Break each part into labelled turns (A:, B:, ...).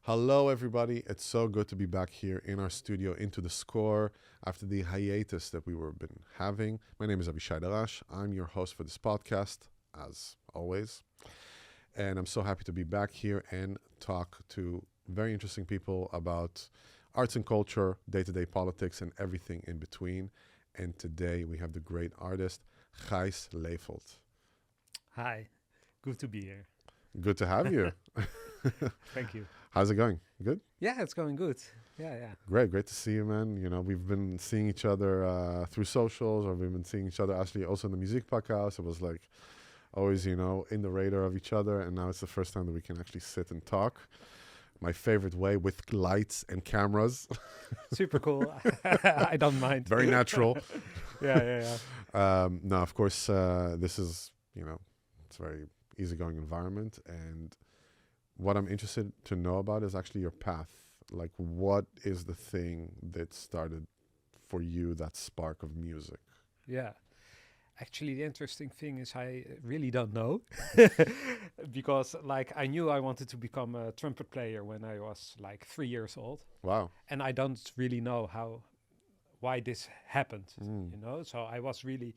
A: Hello, everybody. It's so good to be back here in our studio Into the Score after the hiatus that we were been having. My name is Avishai Darash. I'm your host for this podcast, as always. And I'm so happy to be back here and talk to very interesting people about arts and culture, day-to-day politics, and everything in between. And today we have the great artist, Gijs Levelt.
B: Hi, good to be here.
A: Good to have you.
B: Thank you.
A: How's it going? Good?
B: Yeah, it's going good. Yeah.
A: Great to see you, man. You know, we've been seeing each other through socials, or we've been seeing each other actually also in the music podcast. It was like always, in the radar of each other, and now it's the first time that we can actually sit and talk. My favorite way, with lights and cameras.
B: Super cool. I don't mind.
A: Very natural.
B: Yeah.
A: No, of course, this is, it's a very easygoing environment, and what I'm interested to know about is actually your path. Like, what is the thing that started for you, that spark of music?
B: Yeah. Actually, the interesting thing is I really don't know. Because, I knew I wanted to become a trumpet player when I was, 3 years old.
A: Wow.
B: And I don't really know why this happened, So I was really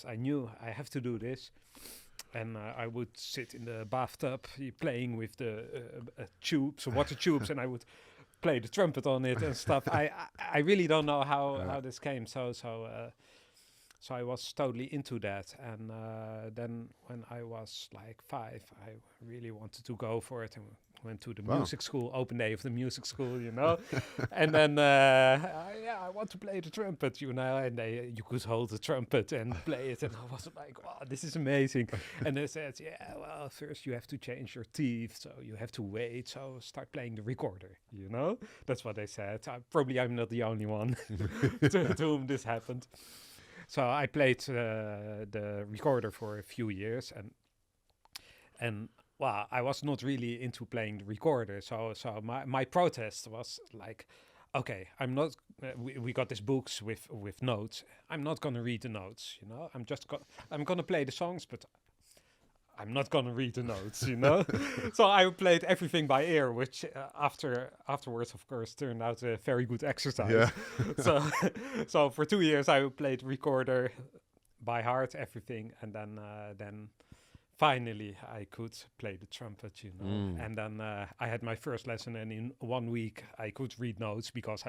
B: I knew I have to do this. And I would sit in the bathtub playing with the tubes, water tubes, and I would play the trumpet on it and stuff. I really don't know how this came. So I was totally into that. And then when I was 5, I really wanted to go for it and went to the music school, open day of the music school, And then, I want to play the trumpet, and you could hold the trumpet and play it. And I was like, wow, this is amazing. And they said, first you have to change your teeth, so you have to wait, so start playing the recorder, That's what they said. I'm not the only one to whom this happened. So I played the recorder for a few years, and well, I was not really into playing the recorder. So my protest was okay, I'm not. We got these books with notes. I'm not gonna read the notes, I'm gonna play the songs, but I'm not gonna read the notes, So I played everything by ear, which afterwards, of course, turned out a very good exercise.
A: Yeah.
B: So for 2 years I played recorder by heart, everything, and then finally I could play the trumpet, And then I had my first lesson, and in 1 week I could read notes because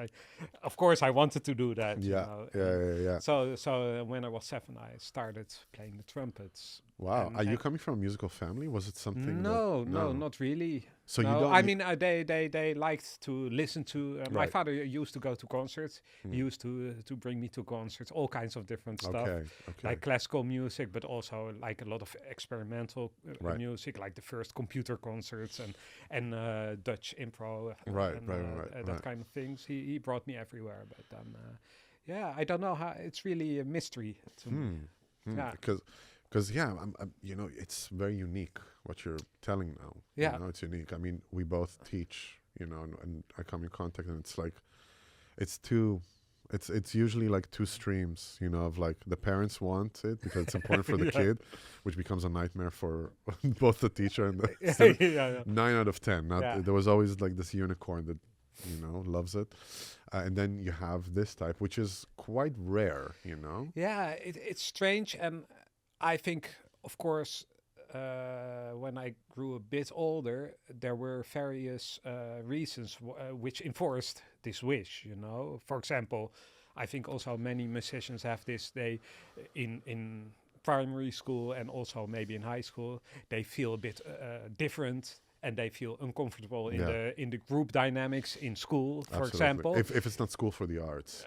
B: I wanted to do that.
A: Yeah.
B: So when I was 7, I started playing the trumpets.
A: Wow. Are you coming from a musical family? Was it something?
B: No, not really.
A: So
B: no,
A: you don't.
B: I mean, they liked to listen to. My father used to go to concerts. He used to bring me to concerts, all kinds of different stuff, like classical music, but also a lot of experimental music, like the first computer concerts and Dutch improv, that kind of things. He brought me everywhere, but then I don't know how. It's really a mystery to me. Yeah.
A: Because it's very unique what you're telling now.
B: Yeah.
A: It's unique. I mean, we both teach, and I come in contact, and it's usually two streams, of the parents want it because it's important for the kid, which becomes a nightmare for both the teacher and the student. 9 out of 10. There was always this unicorn that, loves it. And then you have this type, which is quite rare,
B: Yeah, it's strange. And I think, of course, when I grew a bit older, there were various reasons which enforced this wish, For example, I think also many musicians have this. They, in primary school and also maybe in high school, they feel a bit different. And they feel uncomfortable in the group dynamics in school, for example.
A: If it's not school for the arts,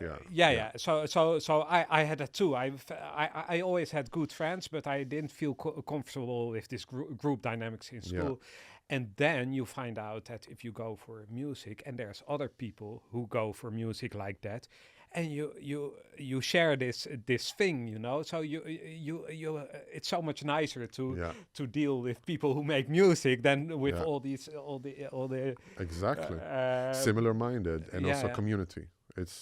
B: So I had that too. I always had good friends, but I didn't feel comfortable with this group dynamics in school. And then you find out that if you go for music, and there's other people who go for music like that, and you share this thing, So you it's so much nicer to deal with people who make music than with all the
A: exactly similar minded, and also community.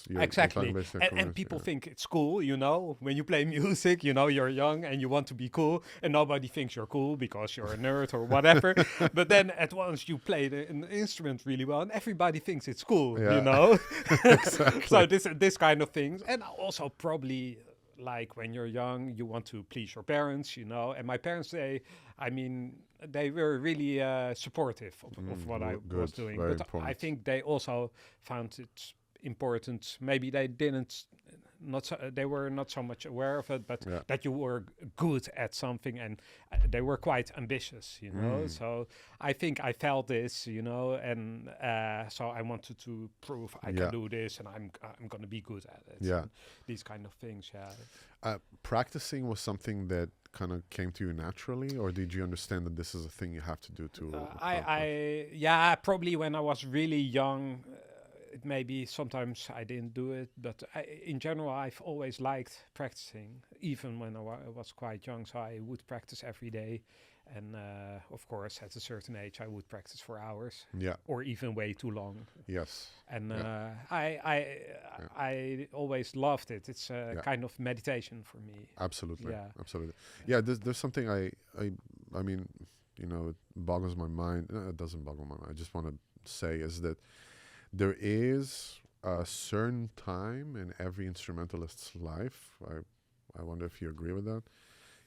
A: you're
B: Exactly.
A: talking basically
B: And people
A: yeah.
B: think it's cool, you know, when you play music, you know, you're young and you want to be cool, and nobody thinks you're cool because you're a nerd or whatever. But then at once you play an instrument really well, and everybody thinks it's cool, you
A: Yeah.
B: know.
A: Exactly.
B: So this kind of things, and also probably like when you're young, you want to please your parents, you know. And my parents, they were really supportive of what I was
A: Good,
B: doing.
A: very
B: But I
A: important.
B: think they also found it important. Maybe they didn't, not so, they were not so much aware of it, but
A: Yeah.
B: that you were good at something, and they were quite ambitious, you know. So I think I felt this, you know, and so I wanted to prove I
A: Yeah.
B: can do this, and I'm going to be good at it.
A: Yeah.
B: And these kind of things, yeah.
A: Practicing was something that kind of came to you naturally, or did you understand that this is a thing you have to do to accomplish?
B: Yeah, probably when I was really young, it maybe sometimes I didn't do it, but in general, I've always liked practicing, even when I was quite young. So I would practice every day, and of course, at a certain age, I would practice for hours,
A: Yeah.
B: or even way too long.
A: Yes.
B: And
A: Yeah.
B: I always loved it. It's a
A: Yeah.
B: kind of meditation for me.
A: Absolutely.
B: Yeah.
A: Absolutely. Yeah. There's something I mean, you know, it boggles my mind. No, it doesn't boggle my mind. I just want to say is that there is a certain time in every instrumentalist's life. I wonder if you agree with that.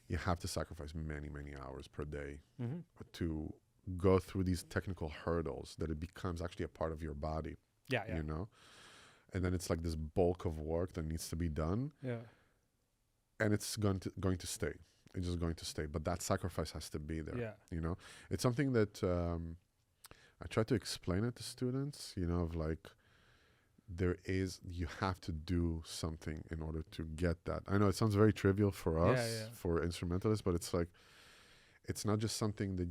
A: You have to sacrifice many, many hours per day
B: Mm-hmm.
A: to go through these technical hurdles that it becomes actually a part of your body,
B: Yeah, yeah,
A: you know? And then it's like this bulk of work that needs to be done,
B: yeah.
A: and it's going to stay. It's just going to stay. But that sacrifice has to be there,
B: Yeah.
A: you know? It's something that I try to explain it to students, you know, of like, you have to do something in order to get that. I know it sounds very trivial for us,
B: Yeah.
A: for instrumentalists, but it's like, it's not just something that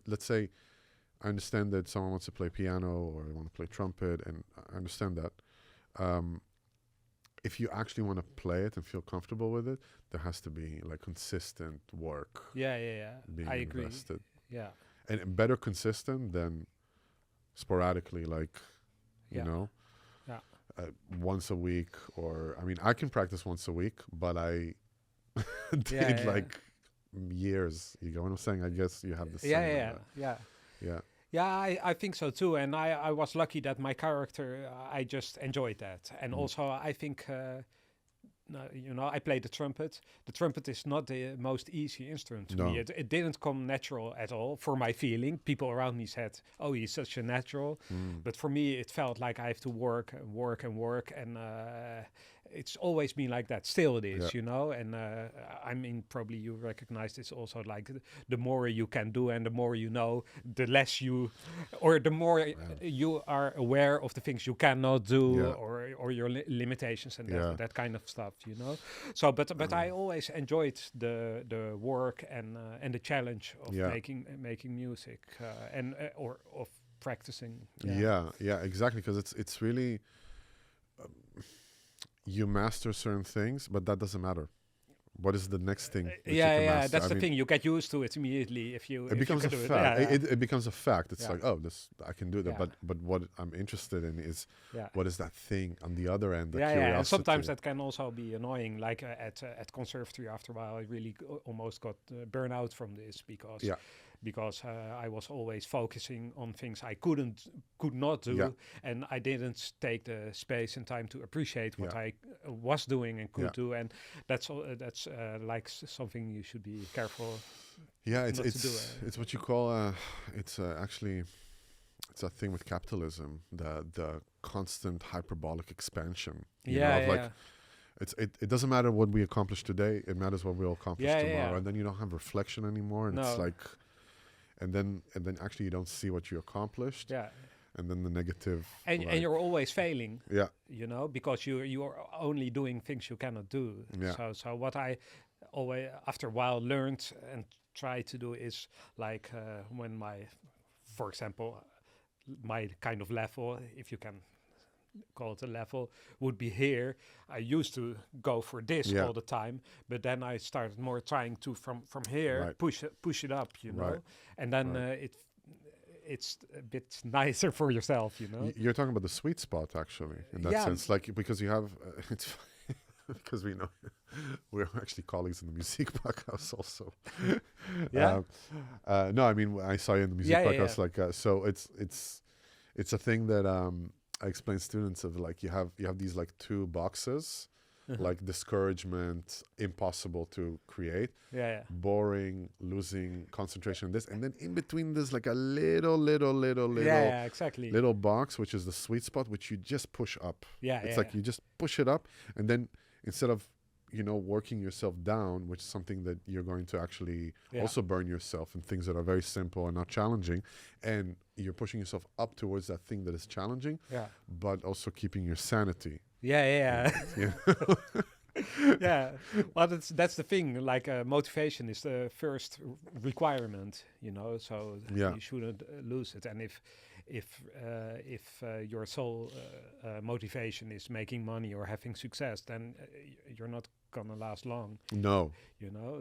A: let's say, I understand that someone wants to play piano or they want to play trumpet, and I understand that. If you actually want to play it and feel comfortable with it, there has to be like consistent work
B: Yeah.
A: being
B: I agree.
A: invested.
B: Yeah.
A: And better consistent than sporadically, like, you
B: Yeah.
A: know,
B: Yeah.
A: once a week. Or, I mean, I can practice once a week, but I did
B: Yeah.
A: like years. You get what I'm saying? I guess you have the same.
B: Yeah.
A: Yeah.
B: Yeah, I think so too. And I was lucky that my character, I just enjoyed that. And also, I think, you know, I play the trumpet. The trumpet is not the most easy instrument to
A: No.
B: me. It didn't come natural at all for my feeling. People around me said, oh, he's such a natural. But for me, it felt like I have to work and work and work. And it's always been like that. Still it is,
A: Yeah.
B: you know. And I mean, probably you recognize this also, like the more you can do and the more you know, the less you, or the more you are aware of the things you cannot do,
A: Yeah.
B: or your limitations and
A: Yeah.
B: that kind of stuff, you know. So, but I always enjoyed the work and the challenge of
A: Yeah.
B: making music or of practicing.
A: Yeah, exactly. Because it's really, you master certain things, but that doesn't matter. What is the next thing? That you can master?
B: That's
A: I
B: the
A: mean,
B: thing. You get used to it immediately if you.
A: It becomes a
B: do
A: fact.
B: It.
A: It becomes a fact. It's
B: Yeah.
A: like, oh, this I can do that.
B: Yeah.
A: But what I'm interested in is
B: Yeah.
A: what is that thing on the other end? The
B: Yeah.
A: curiosity.
B: And sometimes that can also be annoying. Like at conservatory, after a while, I really almost got burnout from this because I was always focusing on things I could not do,
A: Yeah.
B: and I didn't take the space and time to appreciate what
A: Yeah.
B: I was doing and could
A: Yeah.
B: do, and that's like something you should be careful.
A: Yeah,
B: not to do it.
A: it's what you call it's actually it's a thing with capitalism, the constant hyperbolic expansion. You know, of like, it doesn't matter what we accomplish today, it matters what we'll accomplish tomorrow. And then you don't have reflection anymore, and it's like, and then actually you don't see what you accomplished. And then the negative,
B: and you're always failing.
A: Yeah.
B: You know, because you are only doing things you cannot do.
A: Yeah.
B: So what I always after a while learned and tried to do is like when for example, my kind of level, if you can call it a level, would be here. I used to go for this all the time, but then I started more trying to from here push it up, you know, and then it's a bit nicer for yourself, you know.
A: You're talking about the sweet spot, actually, in that sense, like because you have it's because we know we're actually colleagues in the music podcast also.
B: Yeah.
A: No, I mean I saw you in the music podcast, like so it's a thing that I explain students of, like you have these like two boxes. Like discouragement, impossible to create, boring, losing concentration, this, and then in between there's like a little
B: exactly,
A: little box, which is the sweet spot, which you just push up. It's like you just push it up, and then instead of working yourself down, which is something that you're going to actually also burn yourself in things that are very simple and not challenging, and you're pushing yourself up towards that thing that is challenging, but also keeping your sanity.
B: Yeah. Well, that's the thing. Like motivation is the first requirement, So you shouldn't lose it. And if your sole motivation is making money or having success, then you're not gonna last long.
A: No.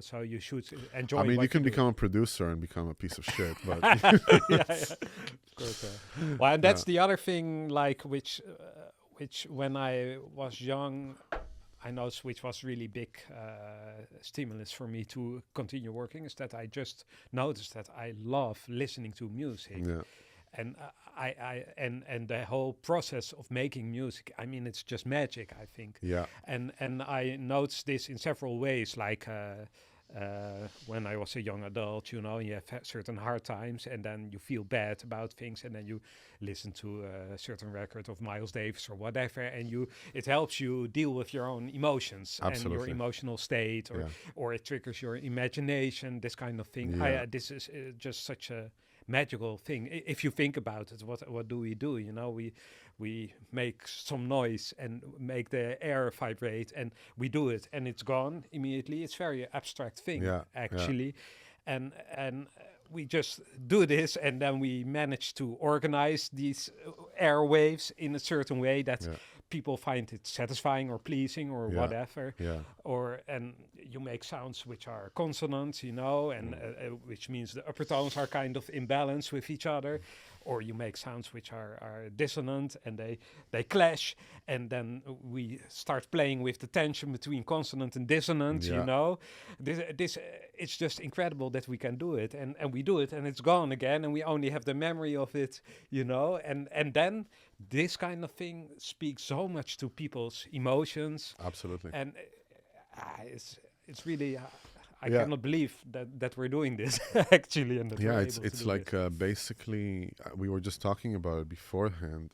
B: So you should enjoy.
A: I mean, you can become a producer and become a piece of shit, but
B: of course. Well, and that's the other thing, like which when I was young, I noticed, which was really big stimulus for me to continue working, is that I just noticed that I love listening to music.
A: Yeah.
B: And and the whole process of making music, I mean, it's just magic, I think.
A: Yeah.
B: And I noticed this in several ways, like when I was a young adult, you have certain hard times, and then you feel bad about things, and then you listen to a certain record of Miles Davis or whatever, and it helps you deal with your own emotions.
A: Absolutely.
B: And your emotional state, or it triggers your imagination, this kind of thing. This is just such a magical thing. If you think about it, what do? We make some noise and make the air vibrate, and we do it, and it's gone immediately. It's very abstract thing, actually. And we just do this, and then we manage to organize these airwaves in a certain way that people find it satisfying or pleasing or whatever. And you make sounds which are consonant, and which means the upper tones are kind of in balance with each other. Or you make sounds which are dissonant, and they clash, and then we start playing with the tension between consonant and dissonant. This it's just incredible that we can do it, and we do it, and it's gone again, and we only have the memory of it, and then this kind of thing speaks so much to people's emotions.
A: Absolutely.
B: And it's really. I cannot believe that we're doing this actually, and that
A: it's like basically we were just talking about it beforehand,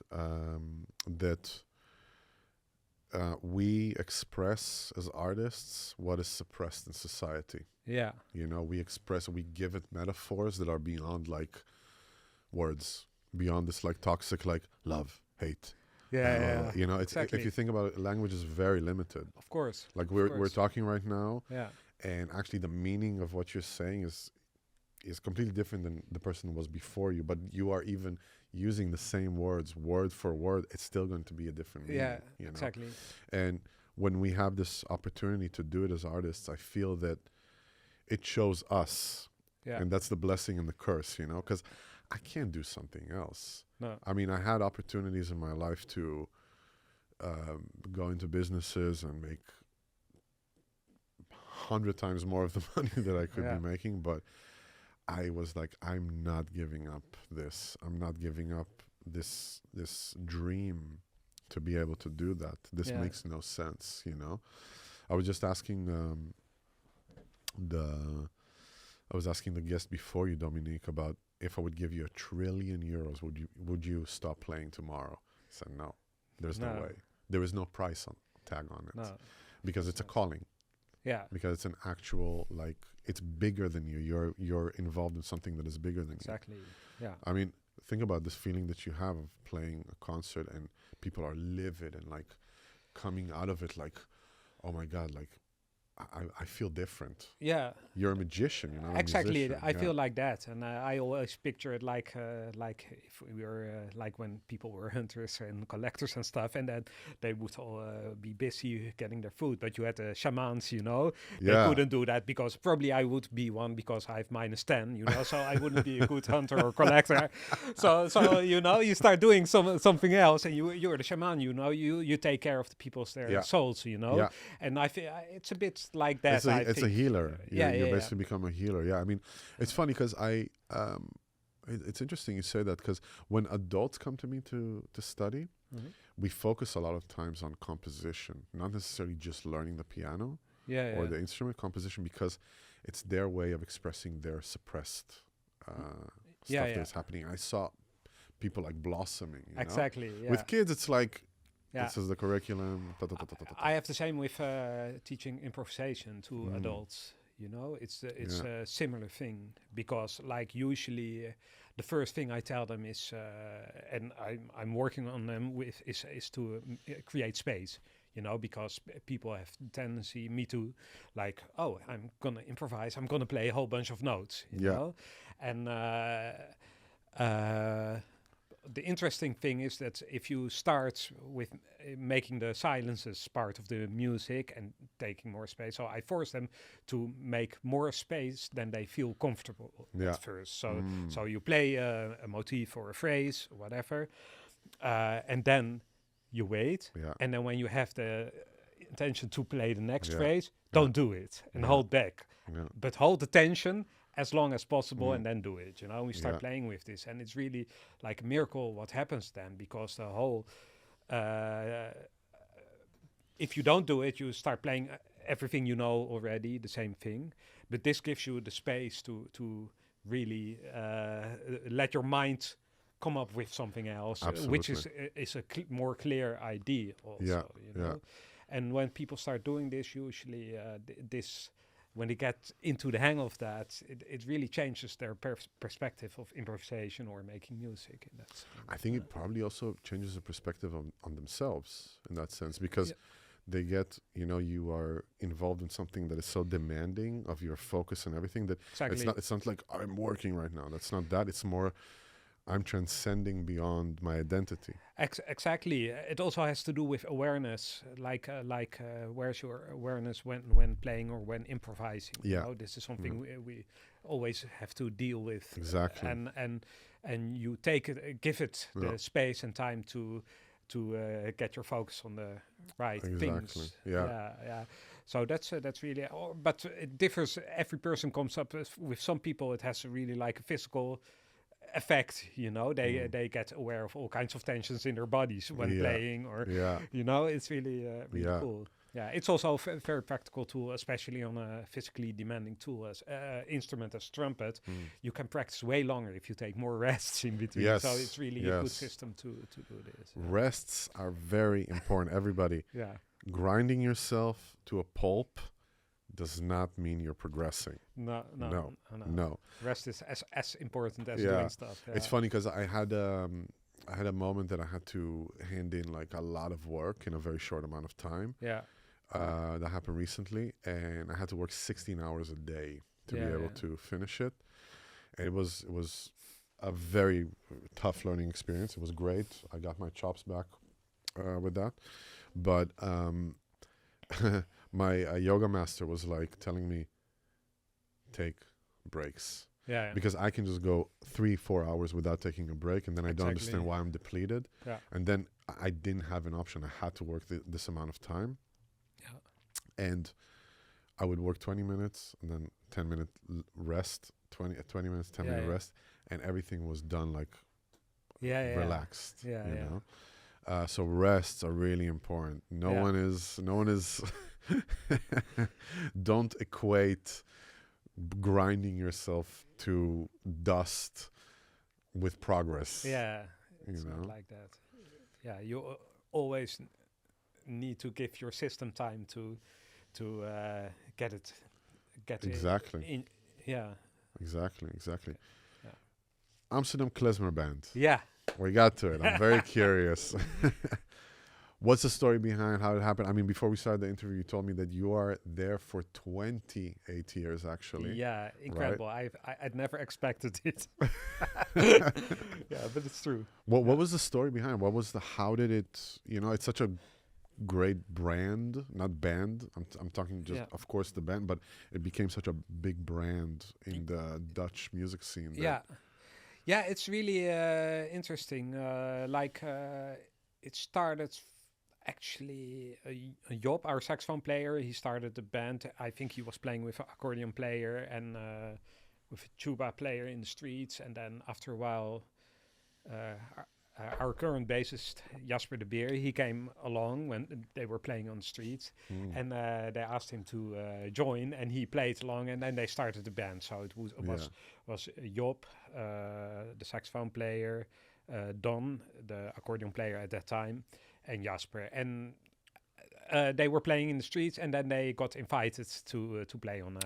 A: that we express as artists what is suppressed in society. We give it metaphors that are beyond like words, beyond this like toxic like love, hate.
B: Exactly.
A: If you think about it, language is very limited.
B: Of course.
A: Like we're talking right now.
B: And
A: actually the meaning of what you're saying is completely different than the person who was before you, but you are even using the same words word for word. It's still going to be a different meaning.
B: Exactly.
A: And when we have this opportunity to do it as artists, I feel that it shows us, and that's the blessing and the curse, because I can't do something else.
B: No.
A: I mean, I had opportunities in my life to go into businesses and make 100 times more of the money that I could be making, but I was like, I'm not giving up this. I'm not giving up this dream to be able to do that. This makes no sense, I was just asking the guest before you, Dominique, about if I would give you €1 trillion, would you stop playing tomorrow? He said no. There's no way. There is no price tag on it.
B: No.
A: Because it's a calling. Because it's an actual, like, it's bigger than you. You're involved in something that is bigger than you.
B: Exactly. Yeah.
A: I mean, think about this feeling that you have of playing a concert and people are livid and like coming out of it like, oh my God, like I feel different.
B: Yeah.
A: You're a magician, you're not
B: Exactly,
A: a musician.
B: I feel like that, and I always picture it like if we were like when people were hunters and collectors and stuff, and then they would all be busy getting their food. But you had the shamans, you know, they
A: Yeah.
B: couldn't do that because probably I would be one because I have -10, you know, so I wouldn't be a good hunter or collector. So you know, you start doing something else, and you're the shaman, you know, you take care of the people's their souls, you know, and I feel it's a bit like that.
A: It's a healer. You basically become a healer. Yeah, I mean, it's funny because it's interesting you say that, because when adults come to me to study, we focus a lot of times on composition, not necessarily just learning the piano or the instrument composition, because it's their way of expressing their suppressed stuff that's happening. I saw people like blossoming. You know? With kids, it's like, this is the curriculum.
B: I have the same with teaching improvisation to adults. You know, it's a similar thing, because like usually the first thing I tell them is, and I'm working on them with, is to create space. You know, because people have tendency, me too, like, oh, I'm gonna improvise, I'm gonna play a whole bunch of notes. You know, and the interesting thing is that if you start with making the silences part of the music and taking more space, so I force them to make more space than they feel comfortable at first. So you play a motif or a phrase, whatever, and then you wait, and then when you have the intention to play the next phrase, don't do it and hold back, but hold the tension as long as possible and then do it, you know. We start playing with this, and it's really like a miracle what happens then, because the whole if you don't do it, you start playing everything you know already, the same thing, but this gives you the space to really let your mind come up with something else, which is a more clear idea also, you know. And when people start doing this, usually when they get into the hang of that, it really changes their perspective of improvisation or making music. In that sense.
A: I think it probably also changes the perspective on themselves in that sense, because they get, you know, you are involved in something that is so demanding of your focus and everything that it's not like I'm working right now. That's not that. It's more, I'm transcending beyond my identity.
B: Exactly. It also has to do with awareness, like where's your awareness when playing or when improvising? You know, this is something we always have to deal with.
A: Exactly.
B: And you give it the space and time to get your focus on the right things. Yeah. So that's really, but it differs. Every person comes up with some people. It has really like a physical effect, you know. They get aware of all kinds of tensions in their bodies when playing, or you know, it's really cool. It's also a very practical tool, especially on a physically demanding tool as instrument as trumpet. You can practice way longer if you take more rests in between. So it's really a good system to do this.
A: Rests are very important, everybody. Grinding yourself to a pulp does not mean you're progressing. No.
B: Rest is as important as doing stuff.
A: It's funny because I had a moment that I had to hand in like a lot of work in a very short amount of time. That happened recently, and I had to work 16 hours a day to be able to finish it. And it was a very tough learning experience. It was great. I got my chops back with that. But my yoga master was like telling me, take breaks. Because I can just go 3-4 hours without taking a break, and then I don't understand why I'm depleted. And then I didn't have an option. I had to work this amount of time. And I would work 20 minutes and then 10-minute rest, 20 minutes, 10-minute rest, and everything was done like relaxed. You know? So rests are really important. No one is don't equate grinding yourself to dust with progress.
B: It's not like that. You always need to give your system time to get it
A: exactly
B: in.
A: Exactly. Amsterdam Klezmer Band.
B: We
A: got to it. I'm very curious. What's the story behind how it happened? I mean, before we started the interview, you told me that you are there for 28 years, actually.
B: Yeah, incredible.
A: Right?
B: I'd never expected it. Yeah, but it's true.
A: What was the story behind? How did it, it's such a great brand, not band. I'm talking just, of course, the band, but it became such a big brand in the Dutch music scene.
B: Yeah, it's really interesting. It started actually Job, our saxophone player. He started the band. I think he was playing with an accordion player and with a tuba player in the streets. And then after a while, our current bassist Jasper de Beer, he came along when they were playing on the streets, and they asked him to join, and he played along, and then they started the band. So it was Job, the saxophone player, Don, the accordion player at that time, and Jasper, and they were playing in the streets, and then they got invited to play on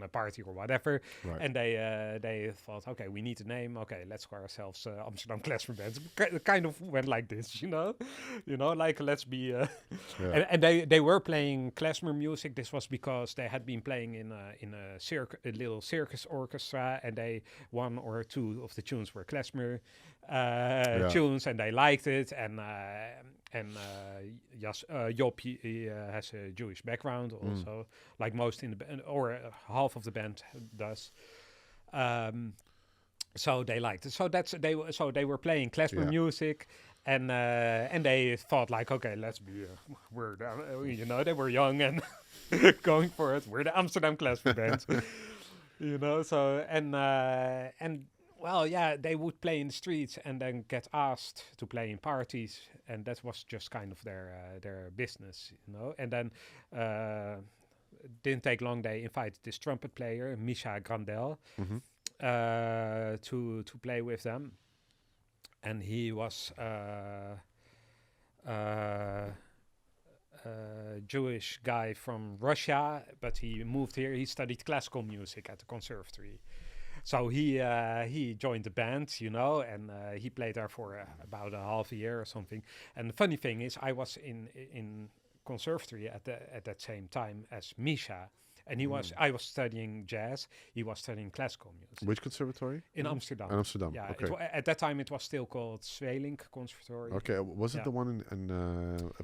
B: a party or whatever. Right. And they thought, okay, we need a name. Okay, let's call ourselves Amsterdam Klezmer Band. It kind of went like this, like let's be. And they were playing klezmer music. This was because they had been playing in a little circus orchestra, and one or two of the tunes were klezmer tunes, and they liked it. And Job, he has a Jewish background also, like most in the band, or half of the band does. So they liked it. So they were playing klezmer music, and they thought like, okay, let's be they were young and going for it. We're the Amsterdam Klezmer Band, So and. Well, yeah, they would play in the streets and then get asked to play in parties, and that was just kind of their business, And then didn't take long. They invited this trumpet player, Misha Grandel, to play with them, and he was Jewish guy from Russia, but he moved here. He studied classical music at the conservatory. So he joined the band, and he played there for about a half a year or something. And the funny thing is, I was in conservatory at that same time as Misha, and I was studying jazz. He was studying classical music.
A: Which conservatory?
B: In Amsterdam.
A: Amsterdam.
B: Yeah.
A: Okay.
B: At that time, it was still called Zweelink Conservatory.
A: Okay. Was it the one in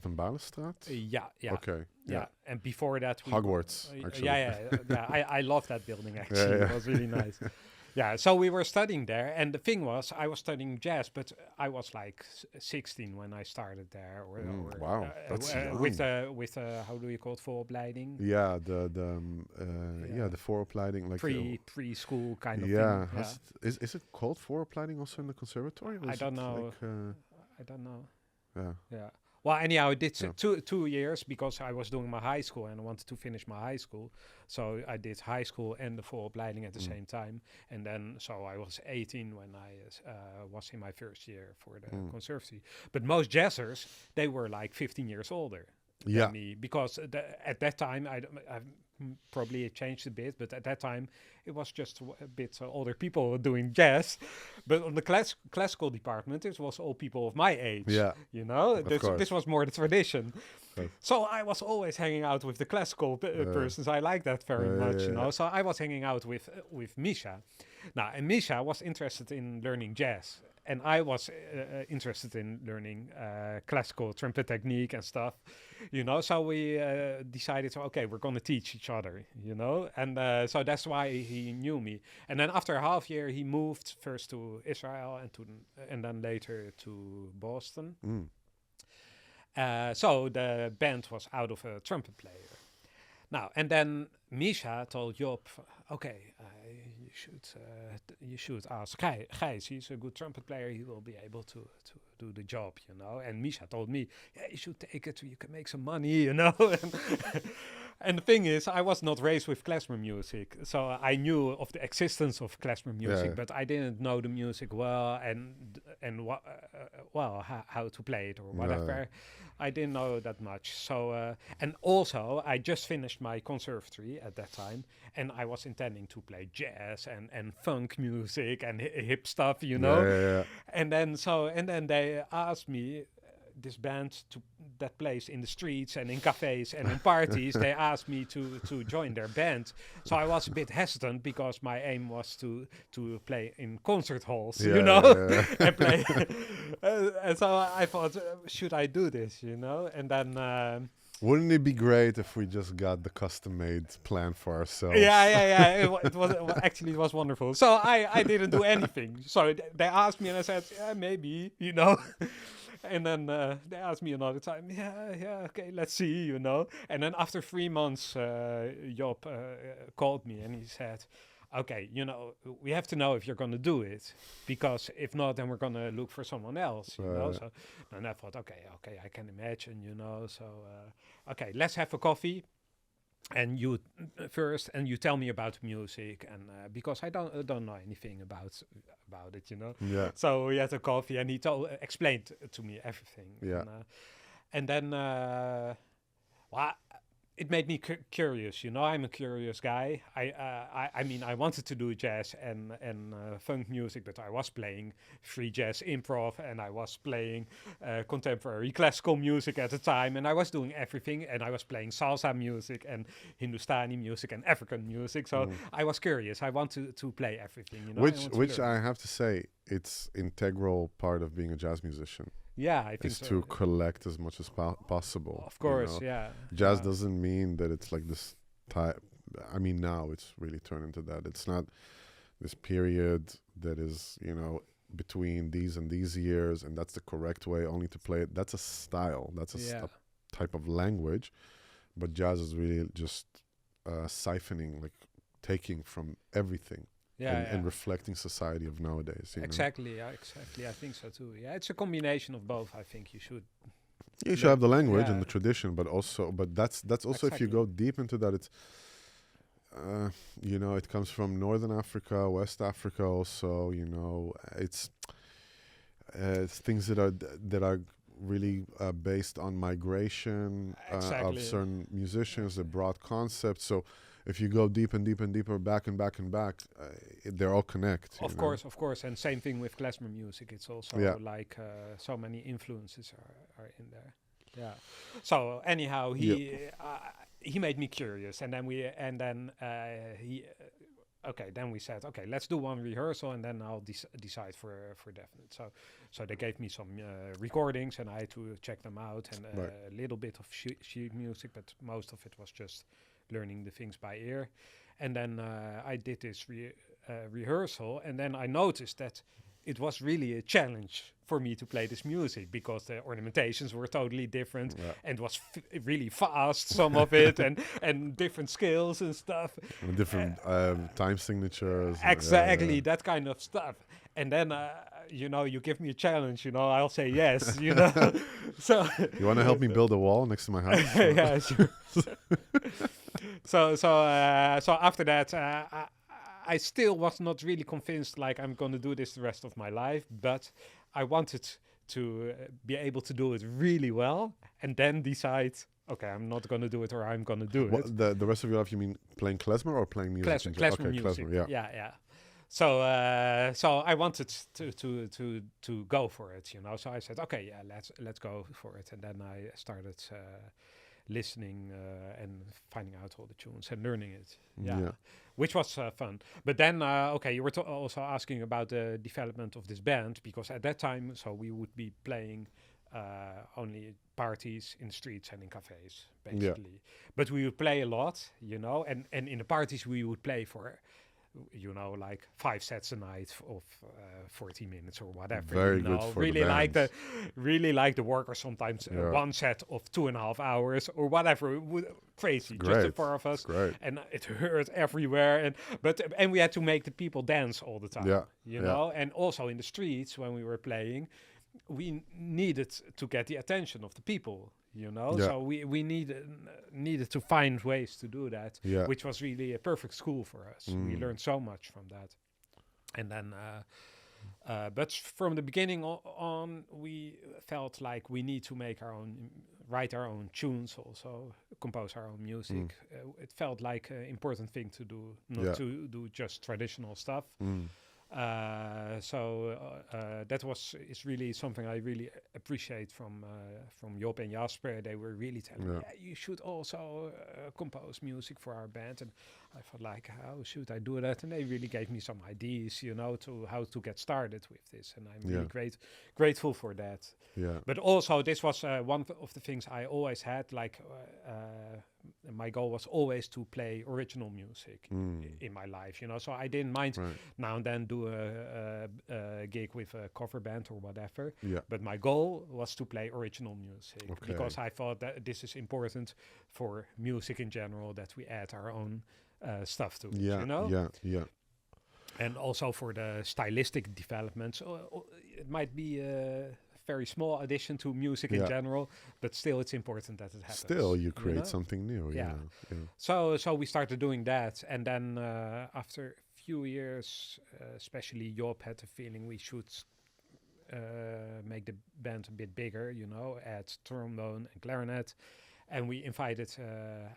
A: Van Balenstraat?
B: Yeah.
A: Okay.
B: Yeah. And before that,
A: Hogwarts. Actually.
B: Yeah. I love that building. Actually, it was really nice. Yeah, so we were studying there, and the thing was, I was studying jazz, but I was like 16 when I started there.
A: Wow, that's young.
B: With how do you call it, vooropleiding?
A: Yeah, the vooropleiding, like
B: preschool kind of thing.
A: Is it called vooropleiding also in the conservatory?
B: I don't know. I don't know.
A: Yeah.
B: Well, anyhow, I did 2 years because I was doing my high school and I wanted to finish my high school. So I did high school and the vooropleiding at the same time. And then, so I was 18 when I was in my first year for the conservatory. But most jazzers, they were like 15 years older than me. Because at that time, I've probably it changed a bit, but at that time, it was just a bit older people doing jazz. But on the classical department, it was all people of my age. Yeah. This was more the tradition. Right. So I was always hanging out with the classical persons. I like that very much, So I was hanging out with Misha. Now, and Misha was interested in learning jazz. And I was interested in learning classical trumpet technique and stuff, So we decided, okay, we're going to teach each other, And so that's why he knew me. And then after a half year, he moved first to Israel and then later to Boston. So the band was out of a trumpet player. Now, and then Misha told Job, okay, you should ask Gijs. He's a good trumpet player. He will be able to do the job, And Misha told me, you should take it. You can make some money, And the thing is, I was not raised with klezmer music, so I knew of the existence of klezmer music, but I didn't know the music well and how to play it or whatever. I didn't know that much. So and also I just finished my conservatory at that time, and I was intending to play jazz and funk music and hip stuff, And then they asked me, this band that plays in the streets and in cafes and in parties. They asked me to join their band, so I was a bit hesitant because my aim was to play in concert halls, and play. And so I thought, should I do this, And then.
A: Wouldn't it be great if we just got the custom-made plan for ourselves?
B: Yeah. It was wonderful. So I didn't do anything. So they asked me, and I said, yeah, maybe, And then they asked me another time, okay, let's see, And then after 3 months, Job called me and he said, okay, we have to know if you're going to do it, because if not, then we're going to look for someone else, So, and I thought, okay, I can imagine, So, okay, let's have a coffee, and you first, and you tell me about music, and because I don't know anything about it,
A: Yeah.
B: So we had a coffee, and he explained to me everything.
A: Yeah.
B: And then, it made me curious, I'm a curious guy. I mean, I wanted to do jazz and funk music, but I was playing free jazz improv, and I was playing contemporary classical music at the time, and I was doing everything, and I was playing salsa music and Hindustani music and African music. So I was curious. I want to play everything,
A: Which I have to say, it's integral part of being a jazz musician.
B: Yeah, I think
A: is
B: so.
A: to collect as much as possible.
B: Of course, yeah.
A: Jazz doesn't mean that it's like this type. I mean, now it's really turned into that. It's not this period that is, between these and these years, and that's the correct way only to play it. That's a style. That's a type of language. But jazz is really just siphoning, like taking from everything. And reflecting society of nowadays.
B: Exactly. I think so too. Yeah, it's a combination of both. I think you should
A: have the language and the tradition, but that's also if you go deep into that, it's it comes from Northern Africa, West Africa. Also, it's things that are really based on migration of certain musicians, a broad concept. So if you go deep and deep and deeper, back and back and back, they're all connect.
B: Of course. And same thing with klezmer music. It's also like so many influences are in there. Yeah. So anyhow, he made me curious, and then then we said, okay, let's do one rehearsal, and then I'll decide for definite. So they gave me some recordings, and I had to check them out, and a little bit of sheet music, but most of it was just learning the things by ear. And then I did this rehearsal, and then I noticed that it was really a challenge for me to play this music, because the ornamentations were totally different, and was really fast, some of it, and different scales and stuff.
A: And different time signatures.
B: Exactly, that kind of stuff. And then, you give me a challenge, I'll say yes, So
A: you want to help me build a wall next to my house?
B: Yeah, sure. So after that, I still was not really convinced, like, I'm going to do this the rest of my life, but I wanted to be able to do it really well, and then decide, okay, I'm not going to do it, or I'm going to do it.
A: The rest of your life, you mean playing klezmer or playing music?
B: Klezmer music.
A: Klezmer,
B: yeah. So I wanted to go for it, So I said, okay, yeah, let's go for it, and then I started listening and finding out all the tunes and learning it. Yeah. Which was fun. But then, you were also asking about the development of this band, because at that time, so we would be playing only parties in the streets and in cafes, basically. Yeah. But we would play a lot, and in the parties we would play for, like 5 sets a night of 40 minutes or whatever.
A: Very good for
B: really
A: the
B: really like the work, or sometimes one set of 2.5 hours or whatever. Crazy, just the 4 of us, and it hurt everywhere. And we had to make the people dance all the time. And also in the streets when we were playing, we needed to get the attention of the people. So we needed to find ways to do that, which was really a perfect school for us. We learned so much from that. And then, but from the beginning on, we felt like we need to write our own tunes, also compose our own music. It felt like an important thing to do, not to do just traditional stuff. That is really something I really appreciate from Job and Jasper. They were really telling me, you should also compose music for our band. And I thought, like, how should I do that? And they really gave me some ideas, to how to get started with this. And I'm really grateful for that.
A: Yeah.
B: But also, this was one of the things I always had. Like, my goal was always to play original music in my life. So I didn't mind now and then do a gig with a cover band or whatever.
A: Yeah.
B: But my goal was to play original music because I thought that this is important for music in general, that we add our own stuff to it.
A: Yeah.
B: And also for the stylistic developments, it might be a very small addition to music in general, but still it's important that it happens.
A: Still, you create something new.
B: Yeah. So we started doing that, and then after a few years, especially Job had the feeling we should make the band a bit bigger, add trombone and clarinet. And we invited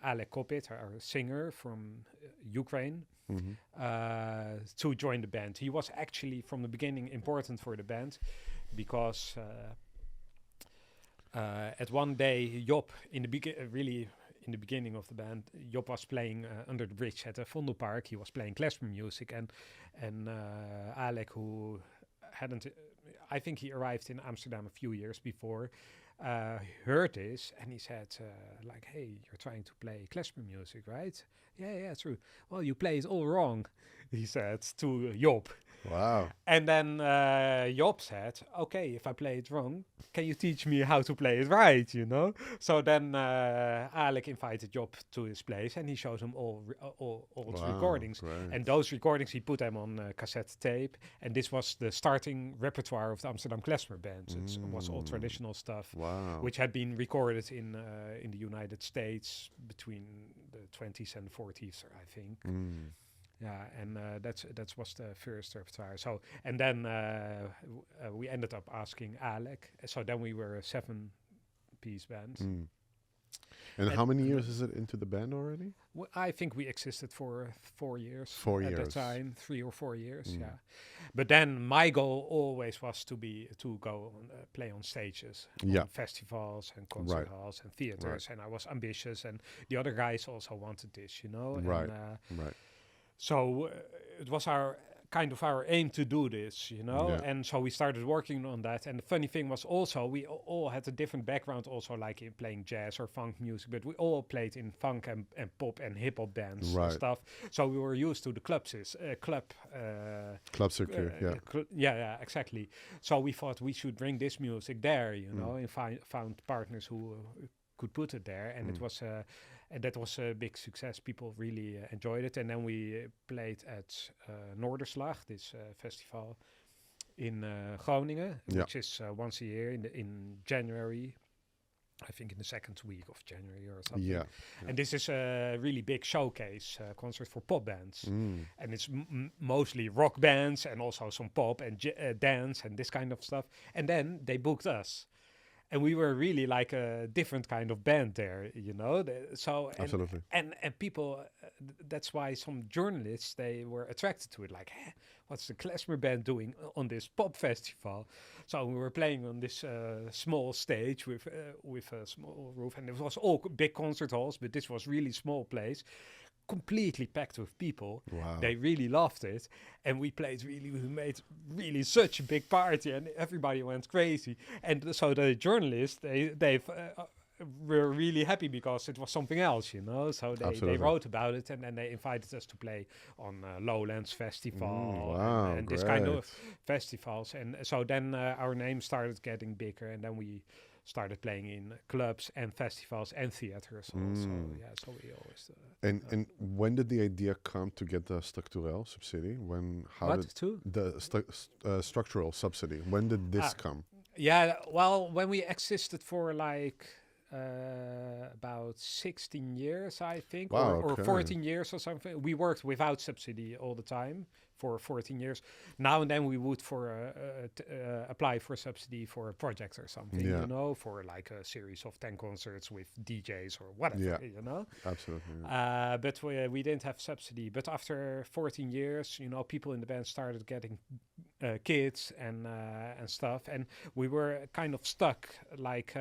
B: Alek Kopit, our singer from Ukraine, to join the band. He was actually from the beginning important for the band because at one day, Job, in the beginning of the band, Job was playing under the bridge at the Vondelpark. He was playing klezmer music, and Alek, who hadn't, I think he arrived in Amsterdam a few years before, heard this, and he said, like, hey, you're trying to play klezmer music, right? Yeah, true. Well, you play it all wrong, he said to Job.
A: Wow.
B: And then Job said, okay, if I play it wrong, can you teach me how to play it right, So then Alek invited Job to his place, and he showed him all his recordings.
A: Great.
B: And those recordings, he put them on cassette tape. And this was the starting repertoire of the Amsterdam Klezmer Band. It was all traditional stuff, which had been recorded in the United States between the 20s and 40s, I think. Yeah, and that was the first repertoire. So, and then we ended up asking Alek. So then we were a 7-piece band.
A: And how many years is it into the band already?
B: I think we existed for 4 years.
A: 4 years.
B: At the time, 3 or 4 years, yeah. But then my goal always was to go play on stages, on festivals and concert halls and theaters. And I was ambitious, and the other guys also wanted this,
A: Right.
B: So it was our aim to do this, and so we started working on that. And the funny thing was also we all had a different background, also like in playing jazz or funk music, but we all played in funk and pop and hip hop bands and stuff. So we were used to the club circuit. Yeah, exactly. So we thought we should bring this music there, and found partners who could put it there, and it was. And that was a big success. People really enjoyed it. And then we played at Noorderslag, this festival in Groningen, which is once a year in January. I think in the second week of January or something. Yeah. And this is a really big showcase concert for pop bands. And it's mostly rock bands and also some pop and dance and this kind of stuff. And then they booked us. And we were really like a different kind of band there,
A: Absolutely.
B: And people, that's why some journalists, they were attracted to it. Like, what's the Klezmer Band doing on this pop festival? So we were playing on this small stage with a small roof, and it was all big concert halls, but this was really small place. Completely packed with people.
A: Wow.
B: They really loved it, and we made really such a big party, and everybody went crazy. And so the journalists, they were really happy because it was something else, So they wrote about it, and then they invited us to play on Lowlands Festival and this kind of festivals. And so then our name started getting bigger, and then we started playing in clubs and festivals and theaters also. Yeah, so we always...
A: and when did the idea come to get the structureel subsidy? Structural subsidy. When did this come?
B: Yeah, well, when we existed for like about 16 years, I think,
A: Wow,
B: or
A: okay.
B: 14 years or something. We worked without subsidy all the time for 14 years. Now and then we would apply for subsidy for a project or something,
A: Yeah.
B: you know, for like a series of 10 concerts with DJs or whatever,
A: Yeah.
B: you know.
A: Absolutely. Yeah.
B: But we didn't have subsidy. But after 14 years, you know, people in the band started getting kids and stuff, and we were kind of stuck. Like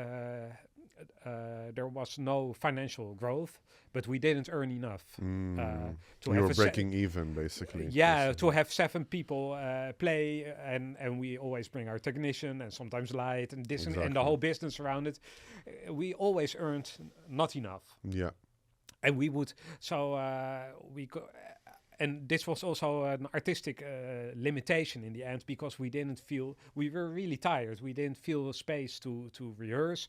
B: there was no financial growth, but we didn't earn enough to
A: You
B: have
A: were
B: a
A: breaking even, basically.
B: yeah, to have 7 people play, and we always bring our technician and sometimes light and this and the
A: Exactly.
B: whole business around it. We always earned not enough.
A: Yeah.
B: And we would, we go, and this was also an artistic limitation in the end, because we didn't feel, we were really tired. We didn't feel space to rehearse.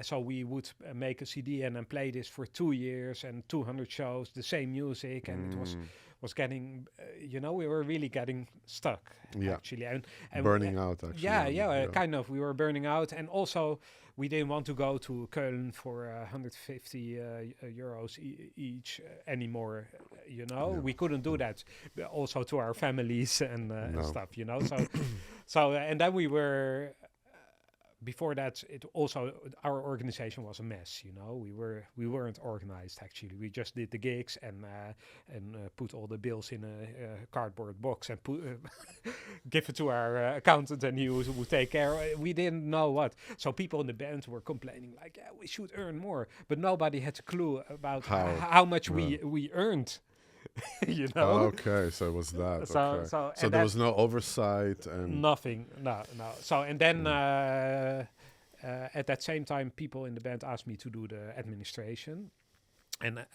B: So we would make a CD and then play this for 2 years and 200 shows, the same music, and it was getting, you know, we were really getting stuck, actually, and
A: burning out. Actually,
B: yeah, kind of. We were burning out, and also we didn't want to go to Köln for 150 euros each anymore. You know, we couldn't do that. Also to our families and stuff. You know, so and then we were. Before that, it also, our organization was a mess. You know, we weren't organized actually. We just did the gigs and put all the bills in a cardboard box and give it to our accountant, and he would take care. We didn't know what. So people in the band were complaining like, "Yeah, we should earn more," but nobody had a clue about how much we earned. You know.
A: Okay, so it was that.
B: So
A: there was no oversight and
B: nothing. No. So and then at that same time, people in the band asked me to do the administration, and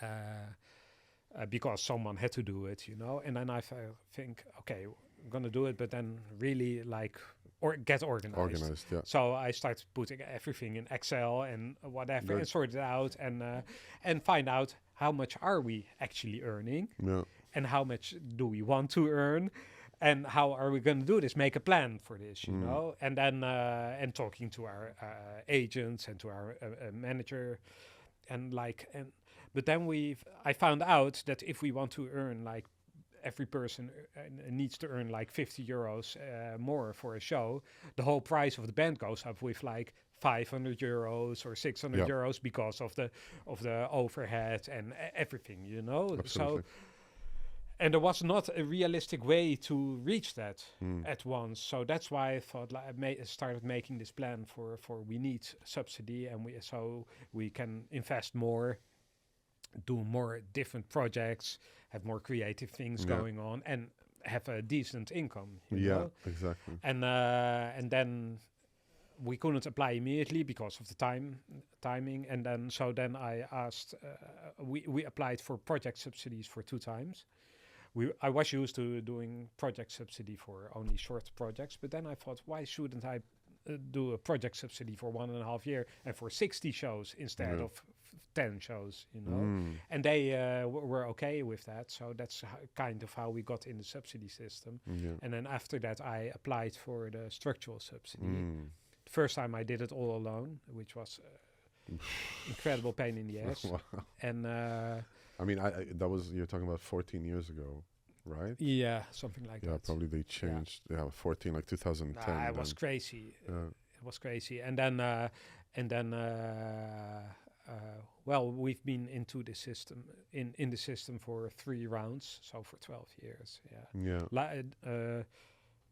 B: because someone had to do it, you know. And then I think, okay, I'm gonna do it, but then really like get organized.
A: Yeah.
B: So I started putting everything in Excel and whatever, and sort it out, and find out how much are we actually earning, and how much do we want to earn, and how are we going to do this? Make a plan for this, you know, and then and talking to our agents and to our manager, but then I found out that if we want to earn, like, every person needs to earn like 50 euros more for a show, the whole price of the band goes up with like 500 euros or 600 euros because of the overhead and everything, you know.
A: Absolutely.
B: So, and there was not a realistic way to reach that at once. So that's why I thought, like, I started making this plan for we need subsidy, and we can invest more, do more different projects, have more creative things going on, and have a decent income. You know?
A: Exactly.
B: And then we couldn't apply immediately because of the timing. And then I asked. We applied for project subsidies for 2 times. I was used to doing project subsidy for only short projects, but then I thought, why shouldn't I do a project subsidy for 1.5 years and for 60 shows instead of 10 shows, you know? And they were okay with that. So that's kind of how we got in the subsidy system. And then after that, I applied for the structural subsidy. The first time I did it all alone, which was incredible pain in the ass.
A: Wow.
B: And
A: I mean, that was, you're talking about 14 years ago, right?
B: Yeah, something like that.
A: Yeah, probably they changed. Yeah, 14, like 2010.
B: It was crazy. It was crazy. And then, well, we've been into the system in the system for 3 rounds, so for 12 years. Yeah.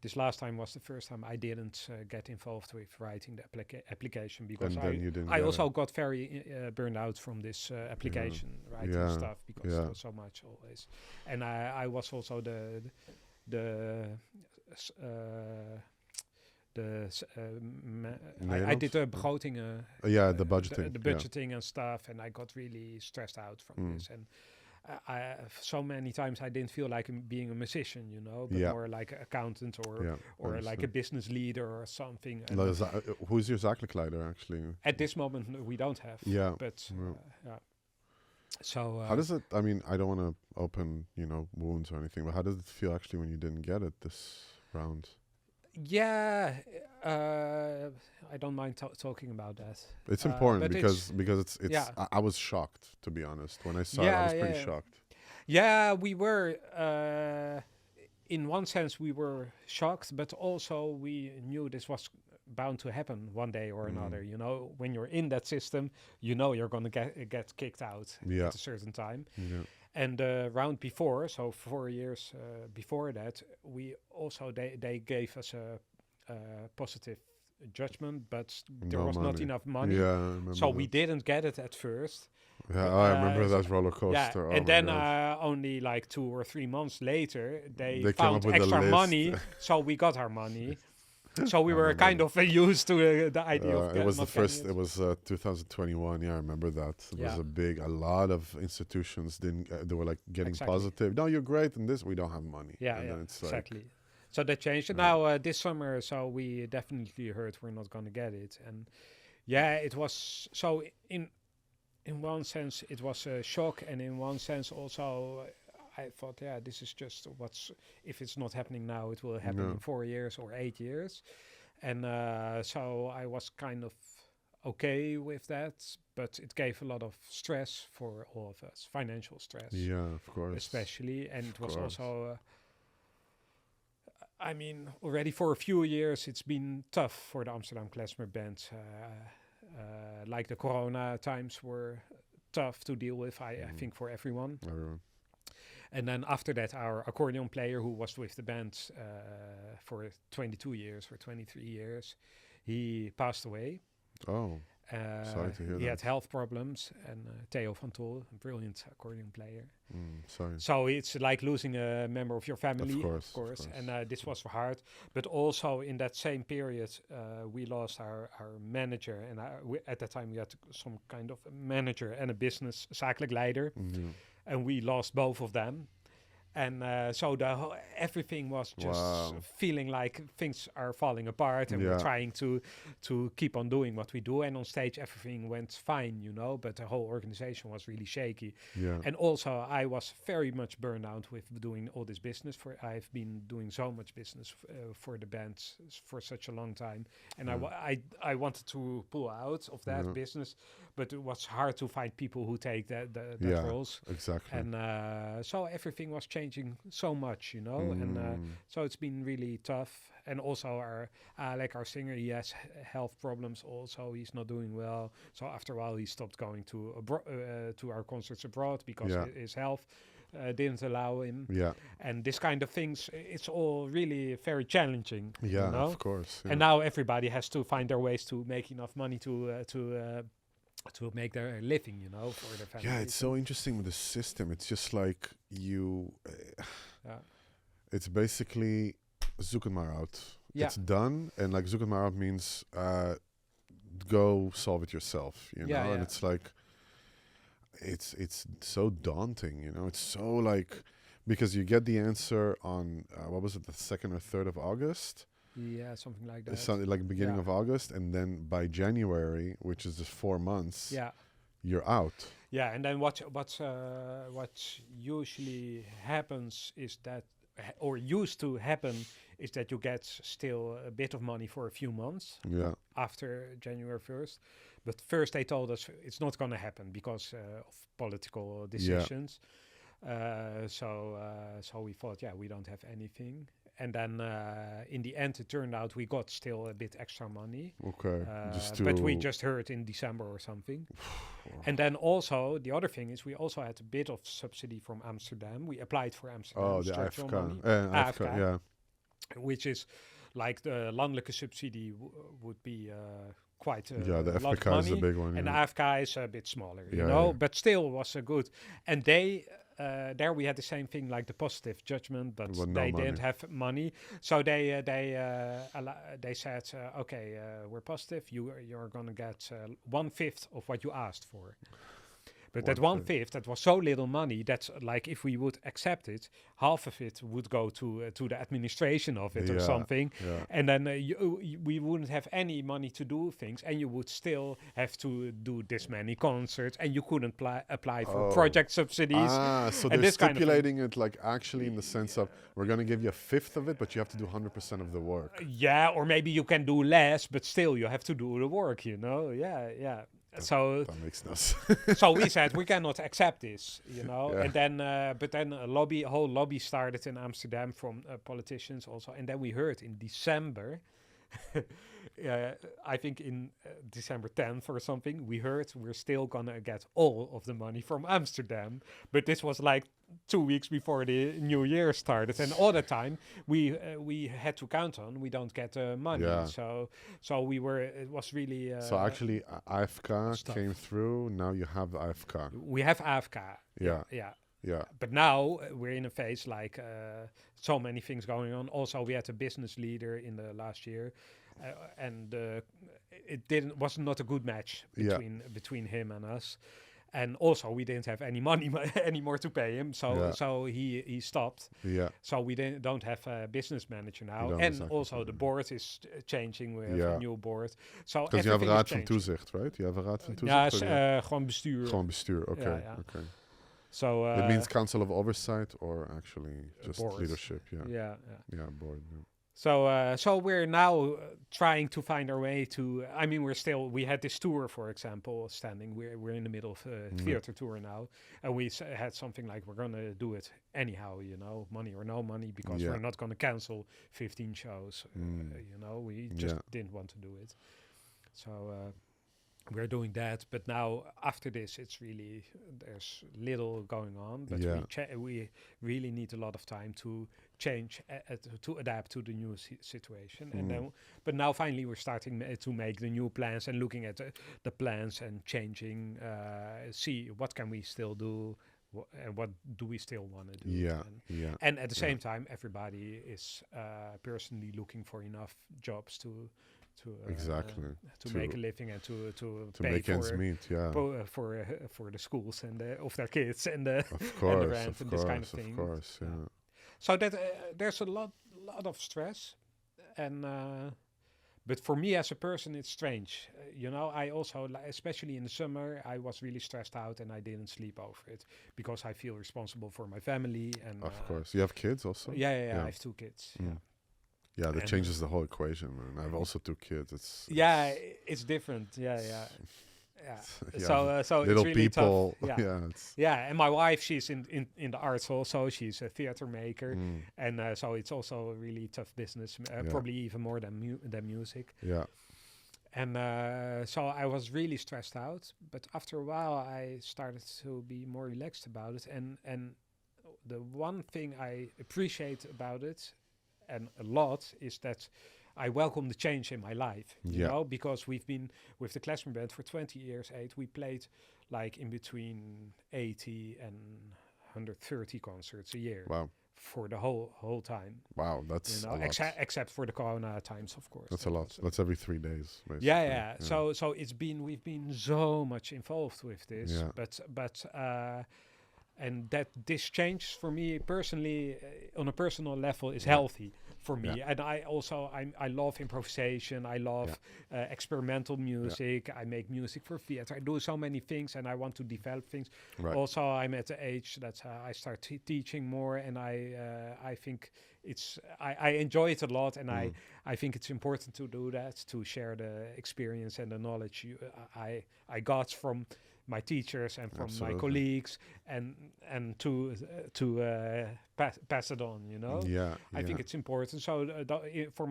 B: This last time was the first time I didn't get involved with writing the application, because I also got very burned out from this application writing stuff, because it was so much always. And I was also I did the begroting.
A: The budgeting.
B: The budgeting and stuff, and I got really stressed out from this. And so many times I didn't feel like being a musician, you know, but more like an accountant or like a business leader or something.
A: Who's your zakelijkleider actually?
B: At this moment, we don't have.
A: Yeah.
B: But so
A: how does it? I mean, I don't want to open, you know, wounds or anything, but how does it feel actually when you didn't get it this round?
B: Yeah, I don't mind talking about that.
A: It's important
B: but
A: because it's
B: yeah.
A: I was shocked, to be honest. When I saw it, I was pretty shocked.
B: Yeah, we were. In one sense, we were shocked, but also we knew this was bound to happen one day or another. You know, when you're in that system, you know you're going to get kicked out at a certain time.
A: Yeah.
B: And round before, so 4 years before that, we also they gave us a positive judgment, but there was not enough money.
A: Yeah, I remember
B: so
A: that.
B: we didn't get it at first.
A: Yeah, I remember that roller coaster.
B: Yeah, and then only like 2 or 3 months later, they found
A: came up with
B: extra
A: a list.
B: money, so we got our money. So we were kind of used to the idea of
A: it was the first. It was 2021. Yeah, I remember that. It was a lot of institutions didn't. They were like getting positive. No, you're great, and this we don't have money.
B: Yeah,
A: and then it's
B: exactly. So that changed. And now this summer, so we definitely heard we're not going to get it, and it was so in one sense it was a shock, and in one sense also I thought, this is just if it's not happening now, it will happen in 4 years or 8 years. And so I was kind of okay with that, but it gave a lot of stress for all of us, financial stress.
A: Yeah, of course.
B: Especially, and it was also, I mean, already for a few years, it's been tough for the Amsterdam Klezmer Band. Like the Corona times were tough to deal with, I think, for everyone. And then after that, our accordion player, who was with the band for 22 years or 23 years, he passed away.
A: Oh, sorry to hear that.
B: He had health problems, and Theo van Tol, a brilliant accordion player.
A: Sorry.
B: So it's like losing a member of your family,
A: of course.
B: And this was hard. But also in that same period, we lost our manager. And at that time, we had some kind of a manager and a business zakelijk leider. And we lost both of them. And so everything was just feeling like things are falling apart, and we're trying to keep on doing what we do. And on stage, everything went fine, you know, but the whole organization was really shaky. And also, I was very much burned out with doing all this business. I've been doing so much business for the band for such a long time, and I wanted to pull out of that business, but it was hard to find people who take that roles.
A: Exactly.
B: And so everything was changing so much, you know, and so it's been really tough. And also our singer, he has health problems also. He's not doing well. So after a while, he stopped going to our concerts abroad because his health didn't allow him. And this kind of things, it's all really very challenging.
A: Yeah,
B: you know?
A: of course.
B: And now everybody has to find their ways to make enough money to make their living, you know, for their family.
A: Yeah, it's so interesting with the system. It's just like it's basically zoek het maar out. It's done, and like zoek het maar out means go solve it yourself, you know. And it's like it's so daunting, you know. It's so like, because you get the answer on what was it, the 2nd or 3rd of August.
B: Yeah, something like that.
A: It's like beginning of August, and then by January, which is just 4 months, you're out.
B: Yeah, and then what usually happens is that, or used to happen, is that you get still a bit of money for a few months after January 1st. But first they told us it's not going to happen because of political decisions. So we thought, we don't have anything. And then in the end, it turned out we got still a bit extra money.
A: Okay.
B: But we just heard in December or something. And then also, the other thing is we also had a bit of subsidy from Amsterdam. We applied for Amsterdam.
A: Oh, the
B: AFK.
A: AFK, yeah.
B: Which is like the landelijke subsidie would be quite
A: the
B: lot of
A: AFK
B: money.
A: is a big one.
B: And the AFK is a bit smaller, you
A: Yeah,
B: know,
A: yeah.
B: but still was good. And they... there we had the same thing, like the positive judgment, but they didn't have money. So they said, okay, we're positive. You're going to get 1/5 of what you asked for. But that 1/5, that was so little money. That's like if we would accept it, half of it would go to the administration of it or something, and then we wouldn't have any money to do things, and you would still have to do this many concerts, and you couldn't apply for project subsidies.
A: So they're stipulating it like actually in the sense of we're going to give you 1/5 of it, but you have to do 100% of the work.
B: Yeah, or maybe you can do less, but still you have to do the work. Yeah. So
A: that makes no sense.
B: so we said we cannot accept this, and then but then a whole lobby started in Amsterdam from politicians also, and then we heard in December, I think in December 10th or something, we heard we're still gonna get all of the money from Amsterdam, but this was like 2 weeks before the new year started, and all the time we had to count on we don't get money. So we were, it was really
A: so actually AFK came through. Now you have AFK.
B: We have AFK. Yeah. But now we're in a phase like so many things going on. Also, we had a business leader in the last year, and it was not a good match between him and us. And also, we didn't have any money anymore to pay him, so he stopped.
A: Yeah.
B: So we don't have a business manager now, and also the board is changing. We have a new board. So
A: because you have a raad van toezicht, right? You have a raad van toezicht.
B: Ja, gewoon bestuur.
A: Gewoon bestuur. Okay. Okay.
B: So
A: it means council of oversight, or actually just
B: board.
A: Leadership. Yeah, board. Yeah.
B: So we're now trying to find our way to. I mean, we had this tour, for example, standing. We're in the middle of a theater tour now, and we had something like we're gonna do it anyhow, money or no money, because we're not gonna cancel 15 shows. We just didn't want to do it. So. We're doing that, but now after this, it's really there's little going on. But we really need a lot of time to change, to adapt to the new situation. And then, but now finally we're starting to make the new plans and looking at the plans and changing. See what can we still do, and what do we still want to do? And at the same time, everybody is personally looking for enough jobs to make a living and to pay
A: make ends meet,
B: for the schools and of their kids and the
A: course,
B: and the rent and this kind of thing.
A: Of course, yeah.
B: So that there's a lot of stress, and but for me as a person, it's strange. I also, especially in the summer, I was really stressed out and I didn't sleep over it because I feel responsible for my family. And
A: of course, you have kids also.
B: Yeah. I have 2 kids.
A: Yeah, that changes the whole equation, man. I have also 2 kids.
B: It's different. Yeah. So
A: little
B: it's really
A: people.
B: Tough. And my wife, she's in the arts also. She's a theater maker, and so it's also a really tough business. Probably even more than music.
A: Yeah.
B: And so I was really stressed out. But after a while, I started to be more relaxed about it. And the one thing I appreciate about it, and a lot, is that I welcome the change in my life, because we've been with the Klezmer Band for 20 years. We played like in between 80 and 130 concerts a year.
A: Wow.
B: For the whole time.
A: Wow, that's a lot.
B: Except for the Corona times, of course.
A: That's a lot. That's every 3 days, basically.
B: Yeah. So we've been so much involved with this, but and that this change for me personally, on a personal level, is healthy for me. And I also, I love improvisation. I love experimental music. I make music for theater. I do so many things, and I want to develop things.
A: Right.
B: Also, I'm at the age that I start teaching more, and I think I enjoy it a lot, and I think it's important to do that, to share the experience and the knowledge I got from my teachers and from my colleagues, and to pass it on, I think it's important. So for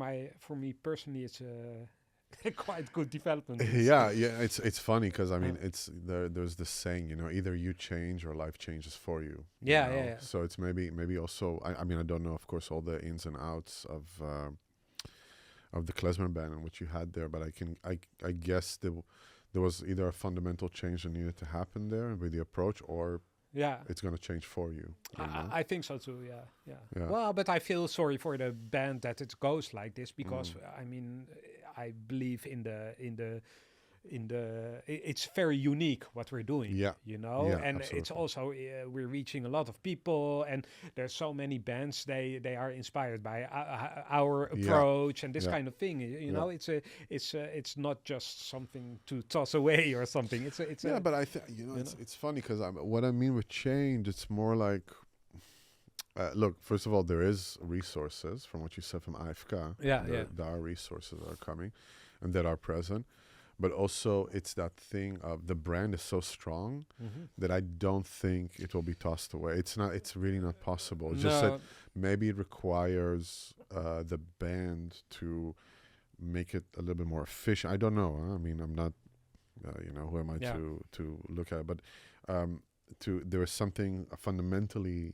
B: me personally, it's a quite good development.
A: It's funny because I mean there's this saying, either you change or life changes for you.
B: Yeah.
A: So it's maybe also I mean I don't know, of course, all the ins and outs of the Klezmer Band and what you had there, but I guess there was either a fundamental change that needed to happen there with the approach, or it's going to change for you.
B: I think so too. Yeah. Well, but I feel sorry for the band that it goes like this, because I mean, I believe in the it's very unique what we're doing.
A: Yeah.
B: You know,
A: Yeah,
B: and it's
A: absolutely.
B: also we're reaching a lot of people, and there's so many bands they are inspired by our
A: Yeah.
B: approach and this
A: Yeah.
B: kind of thing. You
A: Yeah.
B: know, it's not just something to toss away or something. It's
A: Yeah,
B: a,
A: but I think
B: you know?
A: it's funny because what I mean with change, it's more like look. First of all, there is resources from what you said from AFK.
B: Yeah,
A: There are resources that are coming, and that are present. But also, it's that thing of the brand is so strong that I don't think it will be tossed away. It's not. It's really not possible. It's just that
B: No,
A: maybe it requires the band to make it a little bit more efficient. I don't know. Huh? I mean, I'm not. Who am I
B: Yeah.
A: to look at it? But there is something fundamentally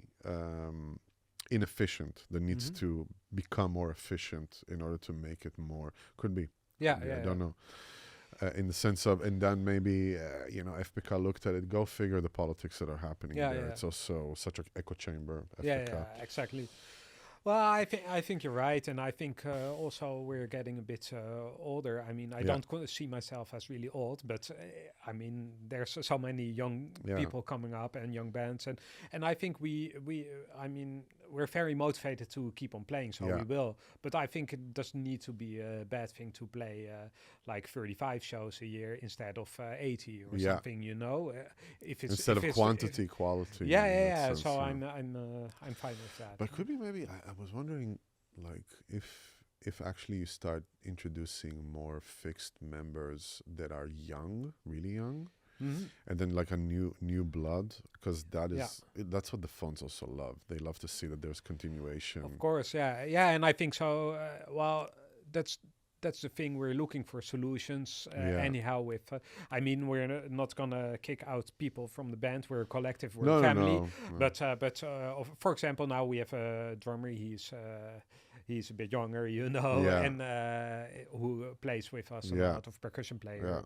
A: inefficient that needs to become more efficient in order to make it more. Could be.
B: yeah,
A: I don't know. In the sense of, and then maybe FPK looked at it. Go figure the politics that are happening
B: Yeah,
A: there.
B: yeah.
A: It's also such an echo chamber. FPK.
B: Yeah, exactly. Well, I think you're right, and I think also we're getting a bit older. I mean, I don't see myself as really old, but I mean, there's so many young people coming up and young bands, and I think I mean, we're very motivated to keep on playing, so we will. But I think it doesn't need to be a bad thing to play like 35 shows a year instead of 80 or something. You know, if it's
A: instead
B: if
A: of
B: it's
A: quantity, quality.
B: Yeah.
A: Sense,
B: So I'm fine with that.
A: But could be maybe I was wondering, like if actually you start introducing more fixed members that are young, really young, and then like a new blood, because that's what the funds also love. They love to see that there's continuation.
B: Of course, yeah, and I think so. Well, that's the thing. We're looking for solutions anyhow. With, I mean, we're not gonna kick out people from the band. We're a collective. We're a family.
A: No.
B: But for example, now we have a drummer. He's a bit younger, you know, and who plays with us a lot of percussion player, drummer.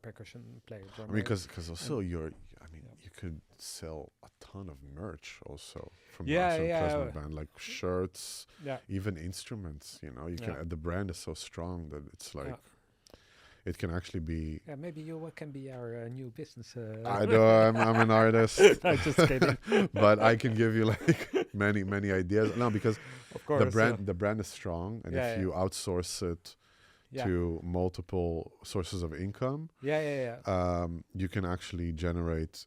A: I mean, because also you could sell a ton of merch also from the Amsterdam Klezmer Band, like shirts, even instruments. You know, you can. The brand is so strong that it's like. It can actually be.
B: Yeah, maybe you can be our new business.
A: I know I'm an artist.
B: I'm just kidding.
A: But I can give you like many ideas. No, because
B: of course,
A: the brand is strong, and if you outsource it to multiple sources of income, you can actually generate.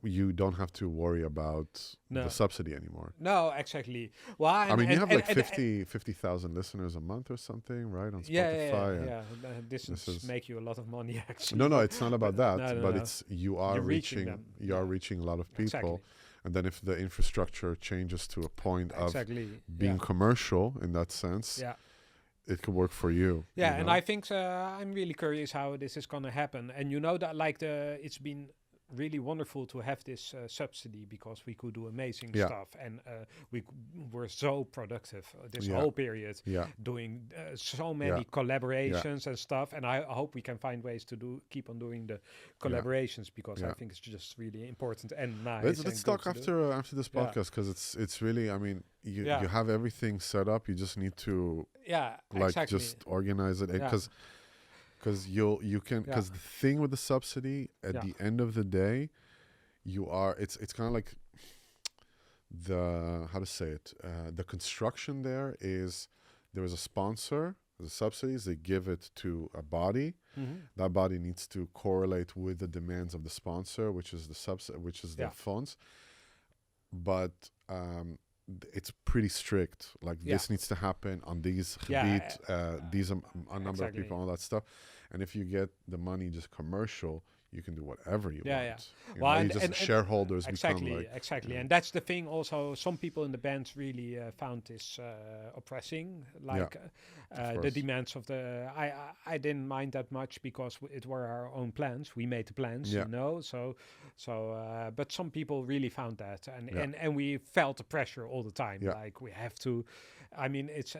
A: You don't have to worry about the subsidy anymore.
B: No, exactly. Well,
A: I mean, you have like 50,000 listeners a month or something, right, on Spotify.
B: Yeah. This make you a lot of money, actually.
A: No, it's not about that. But it's you're reaching a lot of people.
B: Exactly.
A: And then if the infrastructure changes to a point of being
B: Yeah.
A: commercial in that sense, it could work for you.
B: Yeah,
A: you
B: and
A: know?
B: I think I'm really curious how this is going to happen. And you know that like it's been really wonderful to have this subsidy because we could do amazing stuff, and we were so productive this whole period, doing so many collaborations and stuff. And I hope we can find ways to keep on doing the collaborations because I think it's just really important and nice.
A: Let's talk after this podcast because it's really. I mean, you have everything set up. You just need to just organize it because. Because because the thing with the subsidy at the end of the day, it's kind of like the construction there is a sponsor, the subsidies, they give it to a body. That body needs to correlate with the demands of the sponsor, which is the funds. But it's pretty strict. Like this needs to happen on these gebied, these a number of people, all that stuff. And if you get the money just commercial, you can do whatever you want.
B: Well,
A: and shareholders become like...
B: Exactly. And that's the thing also, some people in the band really found this oppressing, like the demands of the... I didn't mind that much because it were our own plans. We made the plans, you know, so but some people really found that. And we felt the pressure all the time. Like we have to... I mean, it's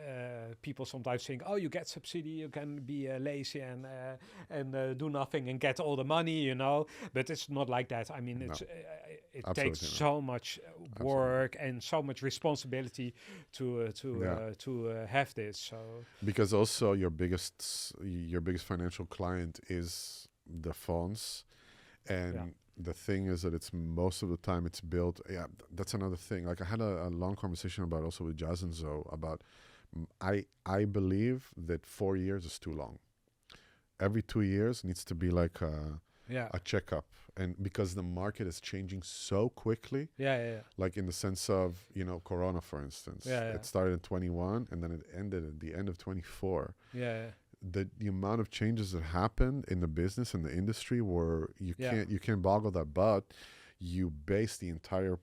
B: people sometimes think, oh, you get subsidy, you can be lazy and do nothing and get all the money, you know. But it's not like that. I mean, it takes so much work and so much responsibility to have this. So
A: because also your biggest financial client is the fonts, and the thing is that it's most of the time it's built. Yeah, that's another thing. Like I had a long conversation about also with Jazz and Zoe about. I believe that 4 years is too long. Every 2 years needs to be like a checkup, and because the market is changing so quickly. Like in the sense of Corona, for instance. It started in 21 and then it ended at the end of 24. The amount of changes that happened in the business and the industry where you can't boggle that, but you base the entire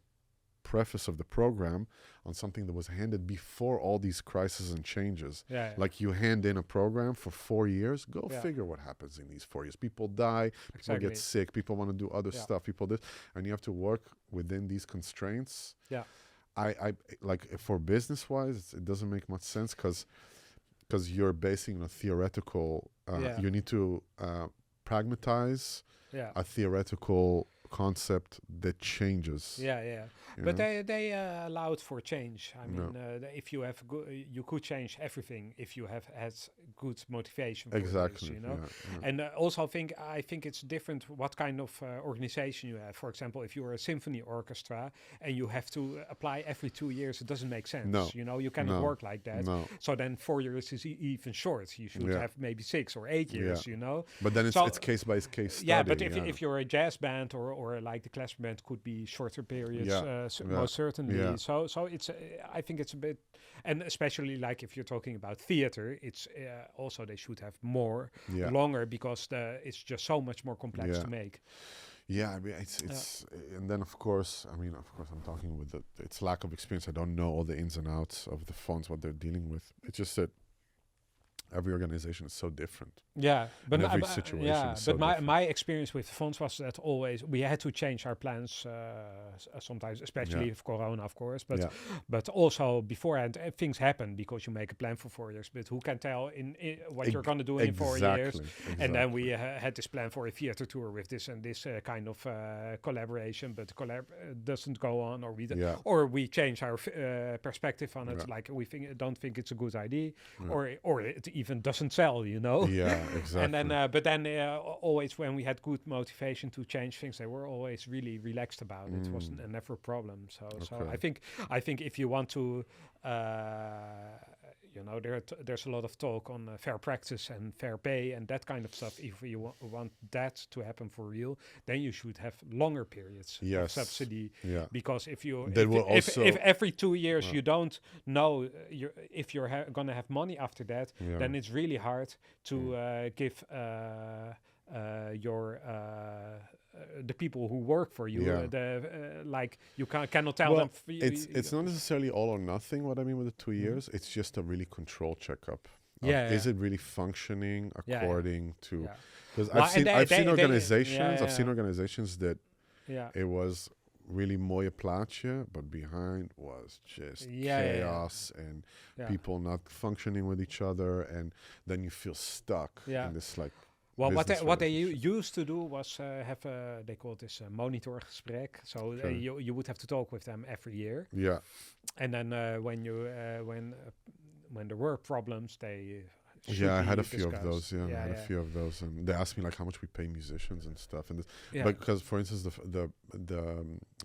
A: preface of the program on something that was handed before all these crises and changes. Like you hand in a program for 4 years, go figure what happens in these 4 years. People die, people get sick, people want to do other stuff, people this, and you have to work within these constraints. I like for business wise, it doesn't make much sense because you're basing a theoretical. You need to pragmatize a theoretical concept that changes.
B: But they allowed for change. I mean, if you have you could change everything if you have had good motivation for this, And also I think it's different what kind of organization you have. For example, if you're a symphony orchestra and you have to apply every 2 years, it doesn't make sense. You cannot work like that. So then 4 years is even short. You should have maybe 6 or 8 years.
A: But then it's case by case study.
B: Yeah, but if you're a jazz band or like the Klezmer Band, could be shorter periods. Most certainly. So it's I think it's a bit, and especially like if you're talking about theater, it's also they should have more longer because it's just so much more complex to make.
A: I mean it's and then of course I'm talking with it's lack of experience. I don't know all the ins and outs of the fonts, what they're dealing with. It's just that every organization is so different.
B: But
A: every situation is so different.
B: My experience with the fonts was that always we had to change our plans sometimes, especially with Corona, of course. But also beforehand, things happen because you make a plan for 4 years. But who can tell in what you're going to do in 4 years? And then we had this plan for a theater tour with this and this kind of collaboration, but the doesn't go on, or we change our perspective on it. Like we don't think it's a good idea, or it even doesn't sell,
A: Exactly.
B: And then but then always when we had good motivation to change things, they were always really relaxed about it. It was never a problem. So I think if you want to there's a lot of talk on fair practice and fair pay and that kind of stuff. If you want that to happen for real, then you should have longer periods of subsidy. Because if every 2 years you don't know if you're going to have money after that, then it's really hard to give your the people who work for you like you cannot tell them
A: it's not necessarily all or nothing. What I mean with the 2 years, it's just a really controlled checkup. Is it really functioning according to, because I've seen organizations that it was really moje plaatje, but behind was just chaos and people not functioning with each other, and then you feel stuck in this like.
B: Well, what they used to do was have they called this monitorgesprek. So you would have to talk with them every year. And then when there were problems, they
A: I had a few of those. I had a few of those, and they asked me like how much we pay musicians and stuff. And because, for instance, the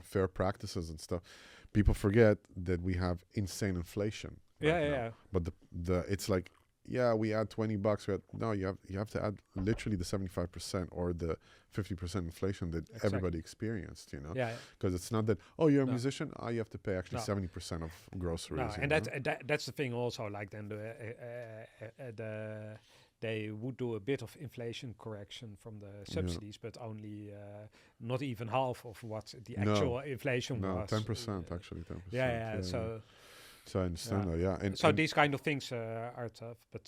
A: fair practices and stuff, people forget that we have insane inflation. Now. But the it's like. We add $20. You have to add literally the 75% or the 50% inflation that everybody experienced. Because it's not that you're a musician. You have to pay actually 70% of groceries.
B: And that's the thing also. Like then they would do a bit of inflation correction from the subsidies, but only not even half of what the actual inflation was.
A: 10% actually. 10%. So I understand that, And
B: so these kind of things are tough, but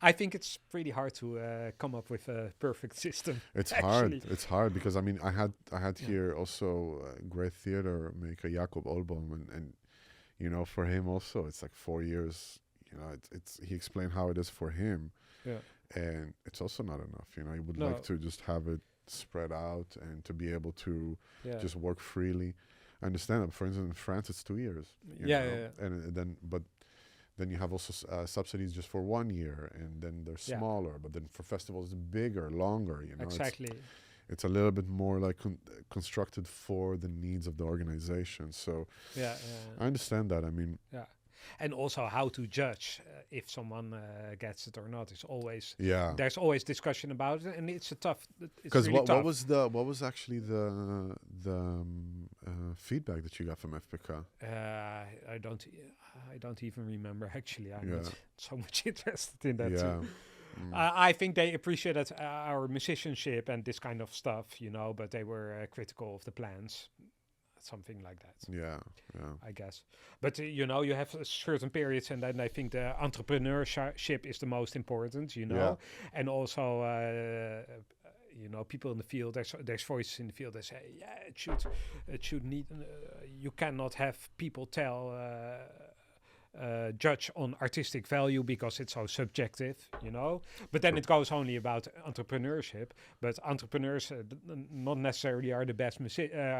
B: I think it's pretty hard to come up with a perfect system.
A: It's hard. It's hard because I mean I had here also a great theater maker Jacob Olboom, and for him also it's like 4 years. It's he explained how it is for him, and it's also not enough. He would like to just have it spread out and to be able to just work freely. I understand that. For instance, in France, it's 2 years. And then, but then you have also subsidies just for 1 year, and then they're smaller. But then for festivals, bigger, longer. You know,
B: Exactly.
A: It's a little bit more like constructed for the needs of the organization. So I understand that. I mean,
B: and also how to judge if someone gets it or not is always there's always discussion about it, and it's a tough.
A: Because what was actually the feedback that you got from FPK?
B: I don't even remember actually. I'm not so much interested in that too.
A: Mm.
B: I think they appreciated our musicianship and this kind of stuff, you know, but they were critical of the plans, something like that.
A: Yeah.
B: I guess. But, you know, you have certain periods, and then I think the entrepreneurship is the most important, you know, and also, you know, people in the field, there's voices in the field that say, it should need, you cannot have people judge on artistic value because it's so subjective, you know. But then it goes only about entrepreneurship. But entrepreneurs not necessarily are the best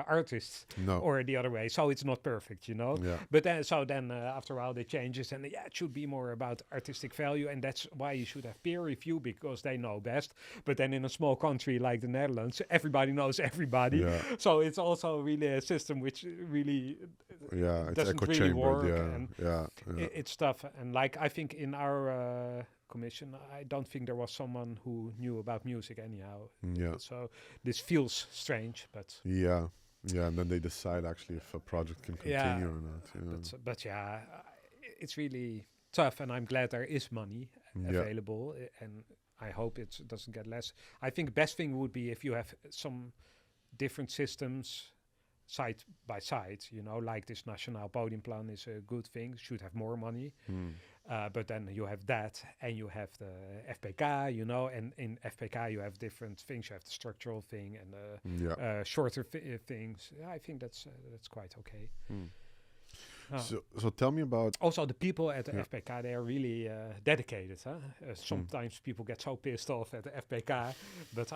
B: artists, or the other way. So it's not perfect, you know.
A: Yeah.
B: But then after a while it changes, and it should be more about artistic value, and that's why you should have peer review, because they know best. But then in a small country like the Netherlands, everybody knows everybody.
A: Yeah.
B: So it's also really a system which really
A: it's
B: doesn't
A: echo
B: really
A: chambered.
B: work. It's tough, and like I think in our commission, I don't think there was someone who knew about music anyhow.
A: Yeah.
B: So this feels strange, but
A: and then they decide actually if a project can continue or not.
B: But it's really tough, and I'm glad there is money available, and I hope it doesn't get less. I think the best thing would be if you have some different systems side by side, you know, like this Nationaal Podiumplan is a good thing, should have more money. But then you have that, and you have the FPK, you know, and in FPK you have different things. You have the structural thing and the shorter things. I think that's quite okay.
A: So tell me about...
B: Also, the people at the FPK, they are really dedicated. Sometimes people get so pissed off at the FPK, but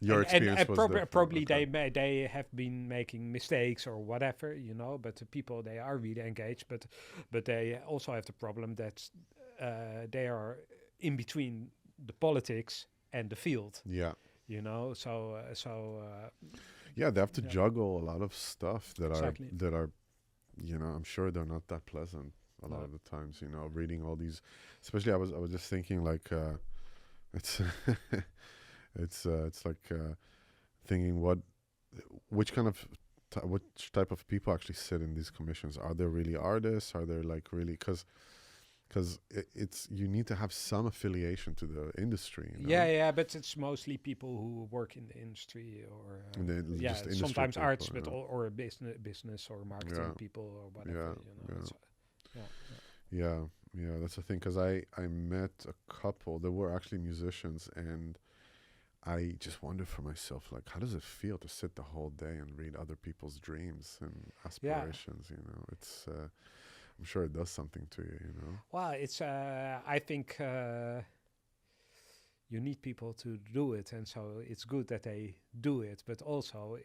A: Your experience was
B: probably they have been making mistakes or whatever, you know. But the people, they are really engaged, but they also have the problem that they are in between the politics and the field.
A: Yeah.
B: You know, so
A: they have to juggle a lot of stuff that
B: exactly.
A: are, you know, I'm sure they're not that pleasant a lot of the times, you know, reading all these, especially I was just thinking like it's it's like thinking which kind of which type of people actually sit in these commissions. Are there really artists? Are there like really, because it's you need to have some affiliation to the industry, you know?
B: But it's mostly people who work in the industry or
A: just industry
B: sometimes
A: people,
B: arts, but or business or marketing people or whatever, you know.
A: That's the thing, because I met a couple that were actually musicians, and I just wonder for myself, like, how does it feel to sit the whole day and read other people's dreams and aspirations? You know, it's I'm sure it does something to you, you know.
B: Well, it's I think you need people to do it, and so it's good that they do it, but also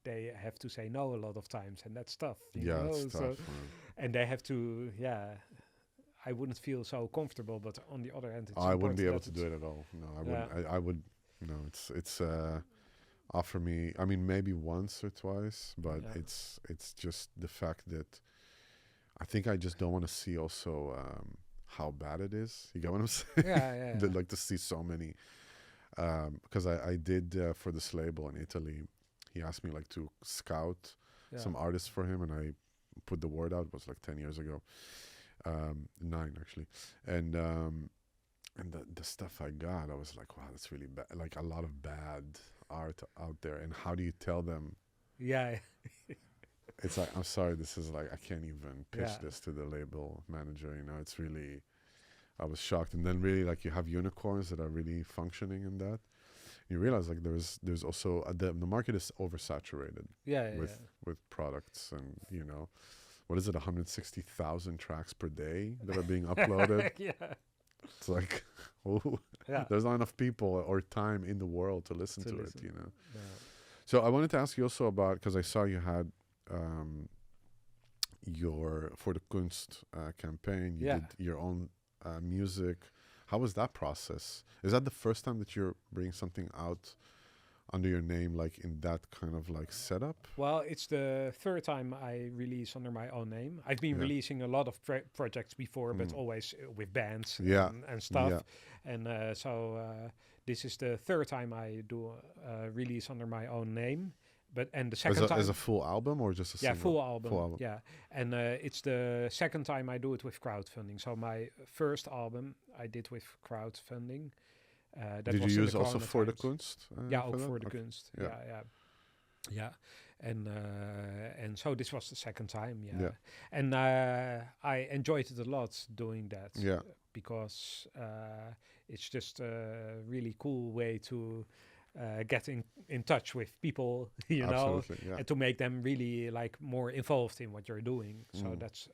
B: they have to say no a lot of times, and that's tough. You know?
A: It's tough.
B: And they have to, I wouldn't feel so comfortable, but on the other hand,
A: I wouldn't be able to do it at all. No, I wouldn't. I would. No, it's offer me. I mean, maybe once or twice, but it's just the fact that I think I just don't want to see also how bad it is. You get what I'm saying? They'd like to see so many, because I did for this label in Italy. He asked me like to scout some artists for him, and I put the word out. It was like 10 years ago, 9 actually, and the stuff I got, I was like, wow, that's really bad. Like a lot of bad art out there, and how do you tell them? It's like, I'm sorry, this is like, I can't even pitch this to the label manager, you know. It's really, I was shocked. And then really, like, you have unicorns that are really functioning in that. You realize like there's also the market is oversaturated with products, and you know, what is it, 160,000 tracks per day that are being uploaded? It's like, there's not enough people or time in the world to listen to it, you know. So I wanted to ask you also about, because I saw you had your for the Kunst campaign. You
B: Yeah.
A: did your own music. How was that process? Is that the first time that you're bringing something out under your name, like in that kind of like setup?
B: Well, it's the third time I release under my own name. I've been
A: Yeah.
B: releasing a lot of projects before, but
A: Mm.
B: always with bands
A: Yeah.
B: and stuff.
A: Yeah.
B: And this is the third time I do release under my own name. But and the second time
A: As a full album or just a
B: yeah,
A: single?
B: full album.
A: Full album.
B: Yeah, and it's the second time I do it with crowdfunding. So my first album I did with crowdfunding. That
A: Did
B: was
A: you
B: in
A: use
B: the
A: also
B: corona
A: for the
B: times.
A: Kunst?
B: Yeah, ook
A: that?
B: voor de
A: Okay.
B: kunst.
A: Yeah.
B: Yeah. And so this was the second time. Yeah,
A: Yeah.
B: and I enjoyed it a lot doing that.
A: Yeah.
B: Because it's just a really cool way to get in touch with people, you know,
A: Absolutely. Yeah.
B: and to make them really like more involved in what you're doing. So
A: Mm.
B: that's,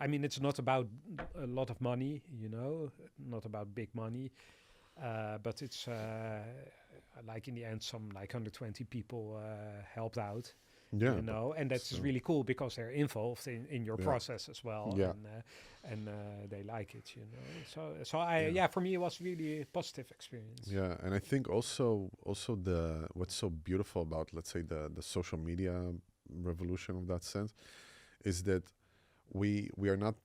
B: I mean, it's not about a lot of money, you know, not about big money, but it's like in the end, some like 120 people helped out,
A: Yeah.
B: you know, and that's
A: so-
B: really cool because they're involved in your
A: Yeah.
B: process as well,
A: Yeah.
B: and they like it, you know. So
A: Yeah.
B: yeah, for me it was really a positive experience.
A: Yeah, and I think also the what's so beautiful about, let's say, the social media revolution of that sense is that we are not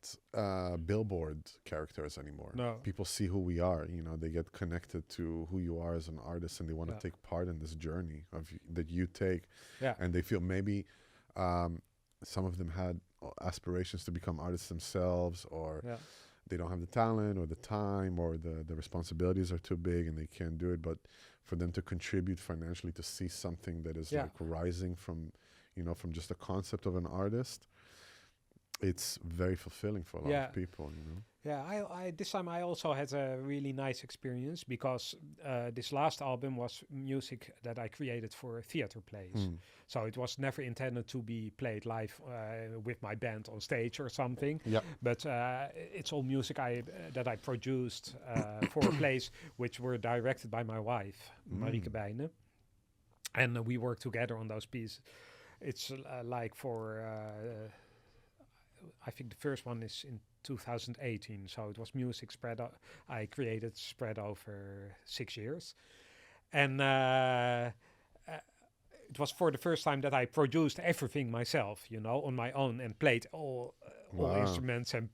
A: billboard characters anymore.
B: No.
A: People see who we are, you know, they get connected to who you are as an artist, and they want to
B: Yeah.
A: take part in this journey that you take.
B: Yeah.
A: And they feel maybe some of them had aspirations to become artists themselves, or
B: Yeah.
A: they don't have the talent or the time, or the responsibilities are too big and they can't do it. But for them to contribute financially, to see something that is
B: Yeah.
A: like rising from, you know, from just the concept of an artist, it's very fulfilling for a lot
B: Yeah.
A: of people, you know.
B: Yeah, I this time I also had a really nice experience because this last album was music that I created for theater plays.
A: Mm.
B: So it was never intended to be played live with my band on stage or something.
A: Yeah.
B: But it's all music that I produced for plays which were directed by my wife, Marieke Bijnen. And we worked together on those pieces. It's like for... I think the first one is in 2018, so it was music I created spread over 6 years, and it was for the first time that I produced everything myself, you know, on my own, and played all
A: Wow.
B: instruments, and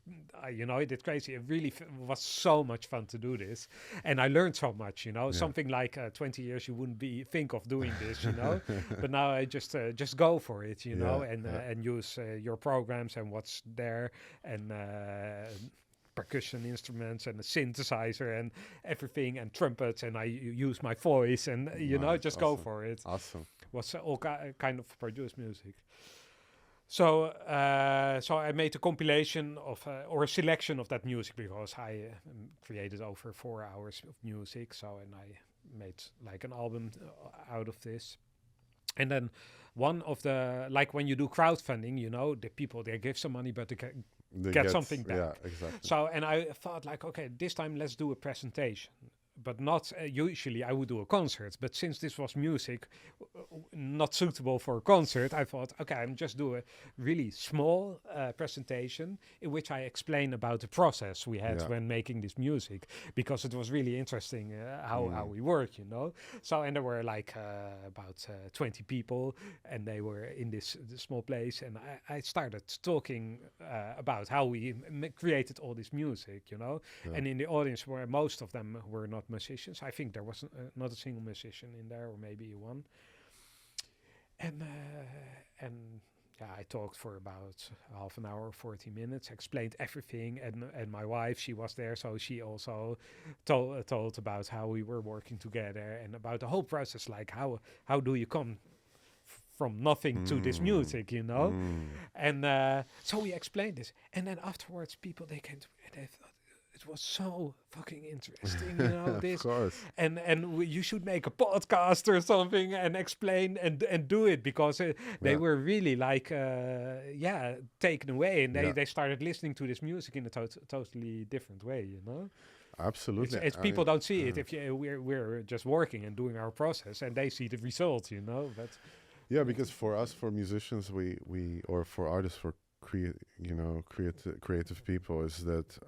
B: you know, I did crazy. It really was so much fun to do this, and I learned so much, you know.
A: Yeah.
B: Something like 20 years you wouldn't think of doing this, you know, but now I just go for it, you know,
A: Yeah,
B: and use your programs and what's there, and percussion instruments and a synthesizer and everything, and trumpets, and I use my voice, and you know,
A: Nice,
B: just go
A: awesome.
B: for it.
A: Awesome.
B: Was all kind of produced music. So so I made a compilation of or a selection of that music, because I created over 4 hours of music. So, and I made like an album out of this. And then one of the, like when you do crowdfunding, you know, the people, they give some money, but they
A: They
B: get something back.
A: Yeah, exactly.
B: So, and I thought like, okay, this time let's do a presentation. But not usually I would do a concert, but since this was music not suitable for a concert, I thought, okay, I'm just do a really small presentation in which I explain about the process we had
A: Yeah.
B: when making this music, because it was really interesting how we work, you know. So, and there were like about 20 people, and they were in this small place, and I started talking about how we created all this music, you know.
A: Yeah.
B: And in the audience, where most of them were not musicians, I think there was not a single musician in there, or maybe one. And yeah, I talked for about half an hour, 40 minutes, explained everything, and my wife, she was there, so she also told about how we were working together and about the whole process, like how do you come from nothing to this music, you know. And so we explained this, and then afterwards people, they came to me and they thought it was so fucking interesting, you know. This,
A: of course.
B: and you should make a podcast or something and explain and do it, because they
A: Yeah.
B: were really like taken away, and
A: Yeah.
B: they started listening to this music in a totally different way, you know.
A: Absolutely.
B: It's
A: I
B: people
A: mean,
B: don't see it if we're just working and doing our process, and they see the result, you know. But
A: Yeah, because for us, for musicians, we or for artists, for creative people is that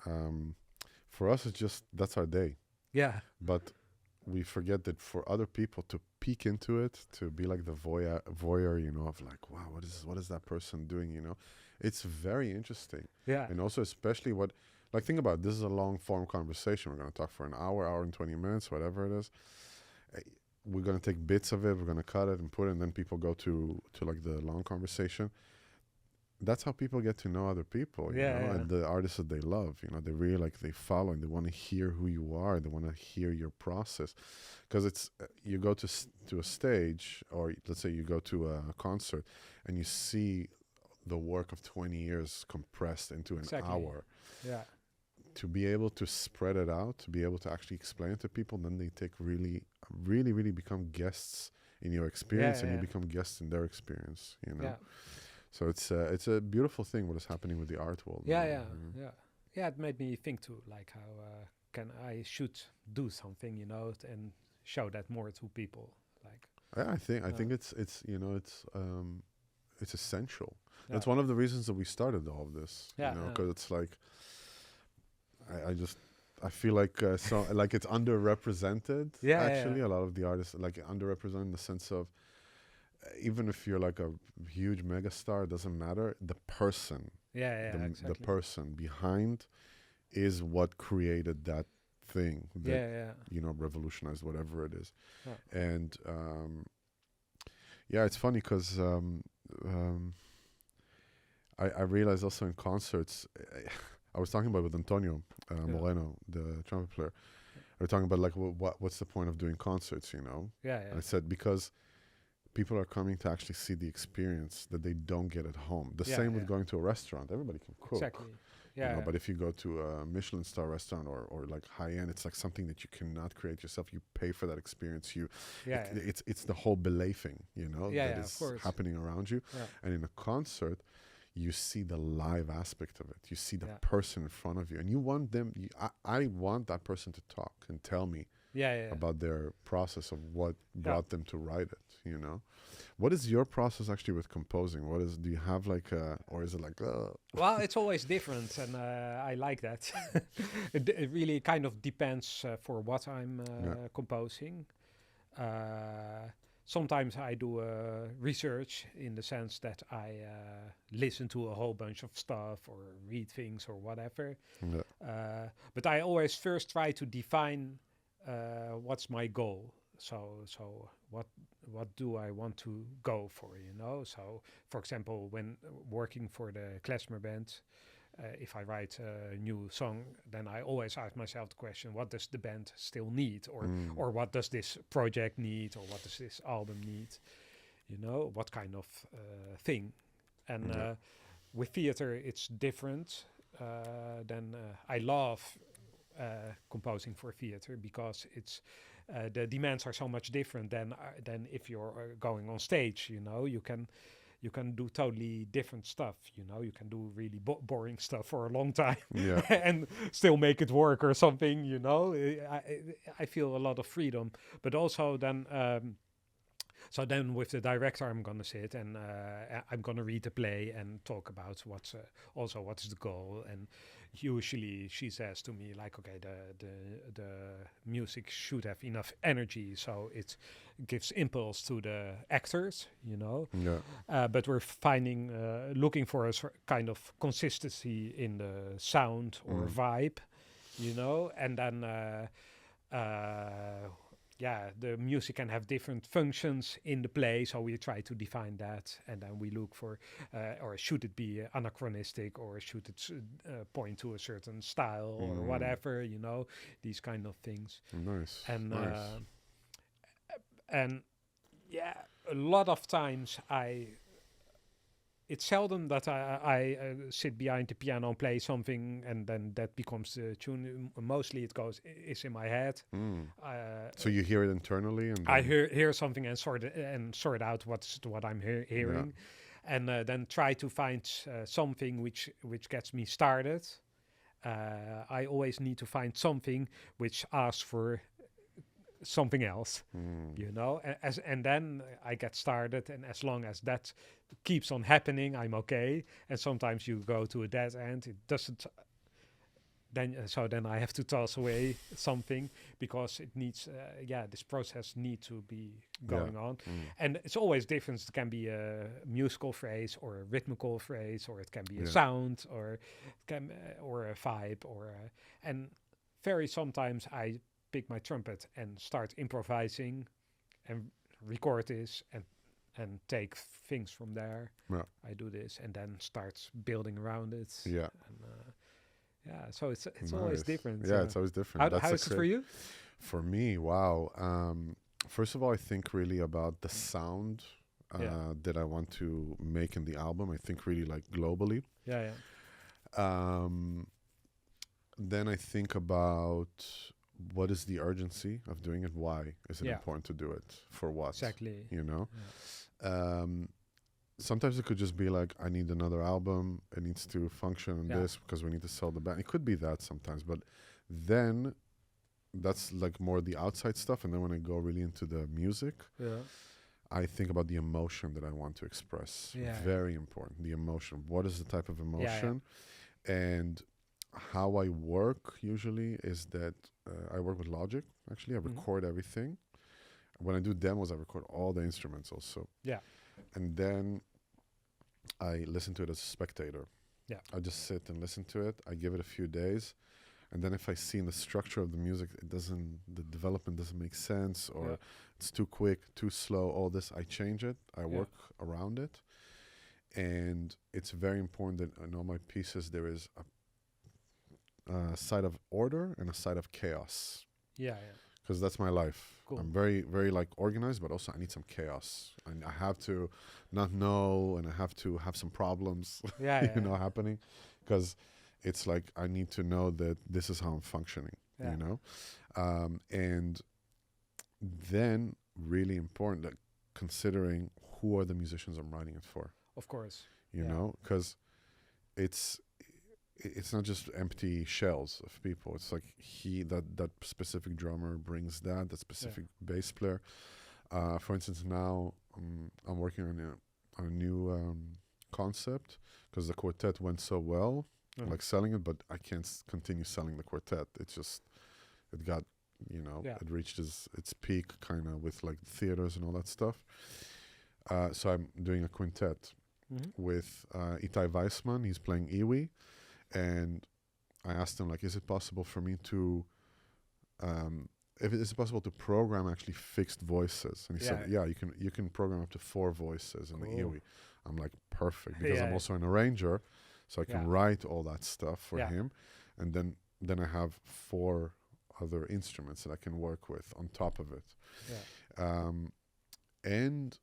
A: for us, it's just that's our day.
B: Yeah.
A: But we forget that for other people to peek into it, to be like the voyeur, of like, wow, what is that person doing? It's very interesting.
B: Yeah.
A: And also, especially think about it, this is a long form conversation. We're going to talk for an hour and 20 minutes, whatever it is. We're going to take bits of it, we're going to cut it and put it, and then people go to like the long conversation. That's how people get to know other people, and the artists that they love. They really they follow and they want to hear who you are. They want to hear your process, because it's you go to a stage, or let's say you go to a concert, and you see the work of 20 years compressed into an hour.
B: Yeah.
A: To be able to spread it out, to be able to actually explain it to people, then they take really, really become guests in your experience, and you become guests in their experience.
B: Yeah.
A: So it's a beautiful thing what is happening with the art world.
B: Yeah. It made me think too, like how I should do something, and show that more to people. Like
A: I think it's it's essential. That's one of the reasons that we started all of this. Because it's like I feel like like it's underrepresented. A lot of the artists underrepresented in the sense of, even if you're like a huge megastar, it doesn't matter. The person, the person behind is what created that thing that revolutionized whatever it is. And it's funny because I realized also in concerts, I was talking about with Antonio Moreno, the trumpet player. We were talking about like what's the point of doing concerts, And I said, because people are coming to actually see the experience that they don't get at home. The same with going to a restaurant. Everybody can cook.
B: Exactly. Yeah.
A: But if you go to a Michelin star restaurant or like high end, it's like something that you cannot create yourself. You pay for that experience. It's the whole belafing, that is happening around you. Yeah. And in a concert, you see the live aspect of it. You see the person in front of you, and you want them. I want that person to talk and tell me about their process of what brought them to write it. What is your process actually with composing? Do you have like or is it like
B: Well, it's always different, and I like that. It really kind of depends for what I'm composing. Sometimes I do research in the sense that I listen to a whole bunch of stuff or read things or whatever. But I always first try to define what's my goal. So what do I want to go for, So, for example, when working for the Klezmer Band, if I write a new song, then I always ask myself the question, what does the band still need? Or what does this project need? Or what does this album need? What kind of thing? And with theater, it's different. I love composing for theater because it's the demands are so much different than if you're going on stage. You can do totally different stuff. You can do really boring stuff for a long time and still make it work or something. I feel a lot of freedom, but also then. So then with the director, I'm going to sit and I'm going to read the play and talk about what's the goal. And usually she says to me like, okay, the music should have enough energy, so it gives impulse to the actors, but we're looking for a kind of consistency in the sound or vibe, and then the music can have different functions in the play, so we try to define that, and then we look for, or should it be anachronistic, or should it point to a certain style or whatever, these kind of things.
A: Nice.
B: And a lot of times it's seldom that I sit behind the piano and play something and then that becomes the tune. Mostly it's in my head.
A: So you hear it internally, and
B: I hear something and sort out what I'm hearing, and then try to find something which gets me started. I always need to find something which asks for something else, you know. And then I get started, and as long as that keeps on happening, I'm okay. And sometimes you go to a dead end, it doesn't. Then I have to toss away something because it needs, this process needs to be going on. And it's always different. It can be a musical phrase or a rhythmical phrase, or it can be a sound, or or a vibe, and very sometimes I pick my trumpet and start improvising and record this and take things from there.
A: Yeah.
B: I do this and then start building around it.
A: Yeah.
B: And, so it's always different.
A: Yeah, it's always different.
B: How is it for you?
A: For me, wow. First of all, I think really about the sound that I want to make in the album. I think really like globally.
B: Yeah.
A: Then I think about what is the urgency of doing it? Why is it important to do it? For what?
B: Exactly.
A: You know? Yeah. Sometimes it could just be like, I need another album. It needs to function in this because we need to sell the band. It could be that sometimes, but then that's like more the outside stuff. And then when I go really into the music, I think about the emotion that I want to express. Very important. The emotion. What is the type of emotion? And how I work usually is that I work with Logic. Actually, I record everything. When I do demos, I record all the instruments also. Yeah. And then I listen to it as a spectator. Yeah. I just sit and listen to it. I give it a few days. And then if I see in the structure of the music, the development doesn't make sense, or it's too quick, too slow, all this, I change it. I work around it. And it's very important that in all my pieces, there is a side of order and a side of chaos. Yeah. Because that's my life. Cool. I'm very, very like organized, but also I need some chaos. And I have to not know, and I have to have some problems, happening. Because it's like I need to know that this is how I'm functioning, you know? And then really important, that considering who are the musicians I'm writing it for.
B: Of course.
A: You know? Because it's not just empty shells of people. It's like that specific drummer brings that specific bass player. For instance, now I'm working on a new concept because the quartet went so well, like selling it, but I can't continue selling the quartet. It's just, it got, it reached its peak kind of with like theaters and all that stuff. So I'm doing a quintet with Itai Weissman. He's playing Iwi. And I asked him, like, is it possible for me to, if it is possible to program actually fixed voices? And he said, you can program up to 4 voices in the Iwi. I'm like, perfect, because I'm also an arranger, so I can write all that stuff for him. And then I have 4 other instruments that I can work with on top of it. And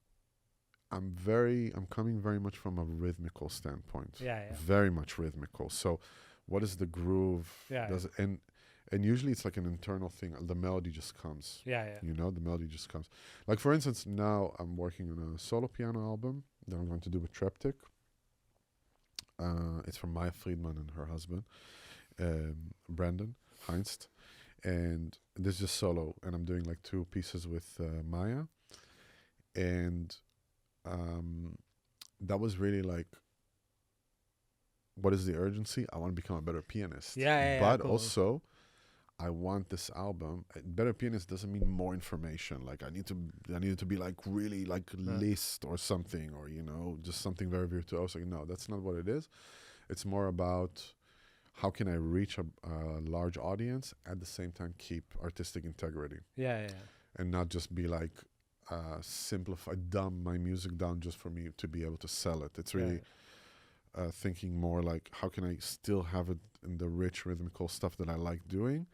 A: I'm coming very much from a rhythmical standpoint. Very much rhythmical. So what is the groove? And usually it's like an internal thing. The melody just comes. The melody just comes. Like for instance, now I'm working on a solo piano album that I'm going to do with Treptic. It's from Maya Friedman and her husband, Brandon Heinst. And this is just solo. And I'm doing like 2 pieces with Maya. And that was really like, what is the urgency? I want to become a better pianist. But cool. Also, I want this album. Better pianist doesn't mean more information. Like I need it to be like really like Liszt or something, or just something very virtuoso. Like, no, that's not what it is. It's more about how can I reach a large audience at the same time keep artistic integrity. And not just be like, dumb my music down just for me to be able to sell it. It's really thinking more like, how can I still have it in the rich rhythmical stuff that I like doing,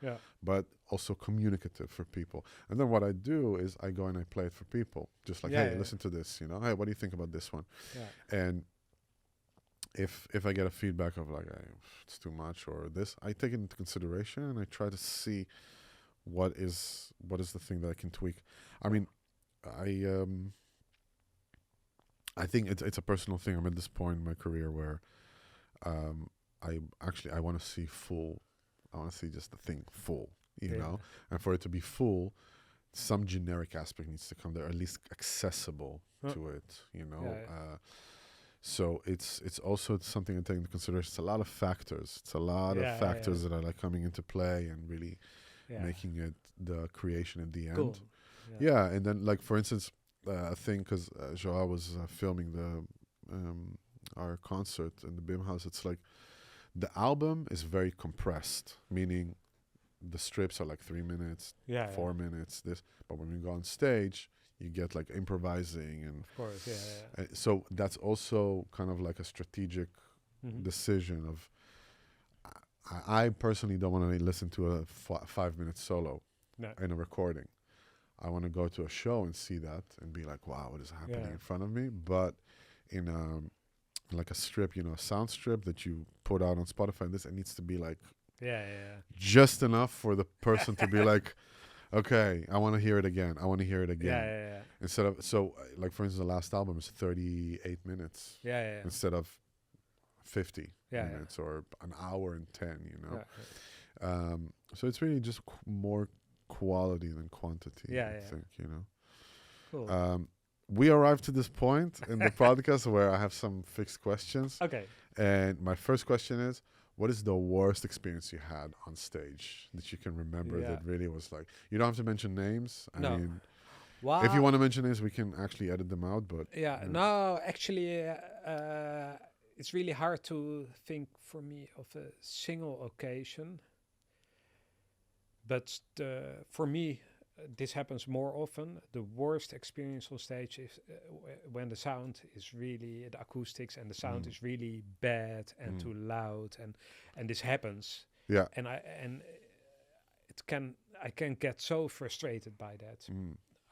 A: but also communicative for people. And then what I do is I go and I play it for people, just like, hey, listen to this, hey, what do you think about this one? And if I get a feedback of like, hey, it's too much or this, I take it into consideration and I try to see what is the thing that I can tweak. I mean, I think it's a personal thing. I'm at this point in my career where I want to see full. I want to see just the thing full, you know. And for it to be full, some generic aspect needs to come there, or at least accessible to it, you know. So it's also something to take into consideration. It's a lot of factors. It's a lot of factors that are like coming into play and really making it the creation at the end.
B: Cool.
A: Yeah, and then like for instance, I think because Joao was filming our concert in the BIM house, it's like the album is very compressed, meaning the strips are like 3 minutes, 4 minutes. But when we go on stage, you get like improvising and
B: of course,
A: so that's also kind of like a strategic decision of. I personally don't want to listen to a 5-minute solo in a recording. I want to go to a show and see that and be like, wow, what is happening in front of me? But in like a strip, you know, a sound strip that you put out on Spotify, it needs to be like just enough for the person to be like, okay, I want to hear it again. I want to hear it again. Instead of, like for instance, the last album is 38 minutes. Instead of 50 minutes or an hour and 10, you know. So it's really just more quality than quantity, I think, you know.
B: Cool.
A: We arrived to this point in the podcast where I have some fixed questions.
B: Okay.
A: And my first question is, what is the worst experience you had on stage that you can remember that really was like, you don't have to mention names. I mean, if you want to mention names, we can actually edit them out, but.
B: No, actually, it's really hard to think for me of a single occasion. But for me, this happens more often. The worst experience on stage is when the sound is really, the acoustics and the sound is really bad and too loud, and this happens.
A: Yeah.
B: And I can get so frustrated by that.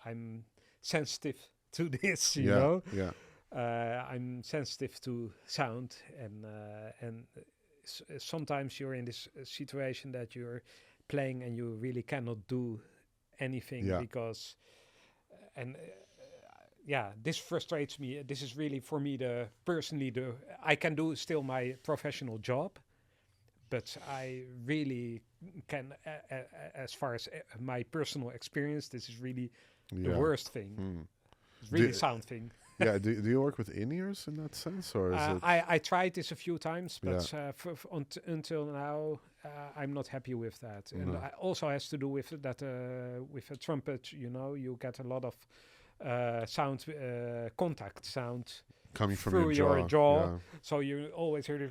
B: I'm sensitive to this, you know.
A: Yeah.
B: I'm sensitive to sound, and sometimes you're in this situation that you're playing and you really cannot do anything because this frustrates me. This is really for me I can do still my professional job, but I really can as far as my personal experience, this is really the worst thing. It's really sound thing.
A: Do you work with in-ears in that sense, or is it?
B: I tried this a few times, but until now, I'm not happy with that. And it also has to do with that with a trumpet. You know, you get a lot of sound, contact sound
A: coming from
B: through your jaw.
A: Yeah.
B: So you always hear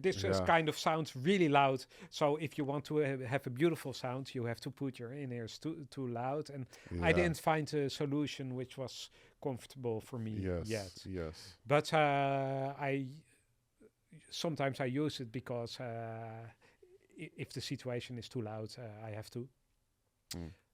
B: this kind of sound really loud. So if you want to have a beautiful sound, you have to put your in-ears too loud. And I didn't find a solution which was comfortable for me yet.
A: Yes.
B: But sometimes I use it because if the situation is too loud, I have to.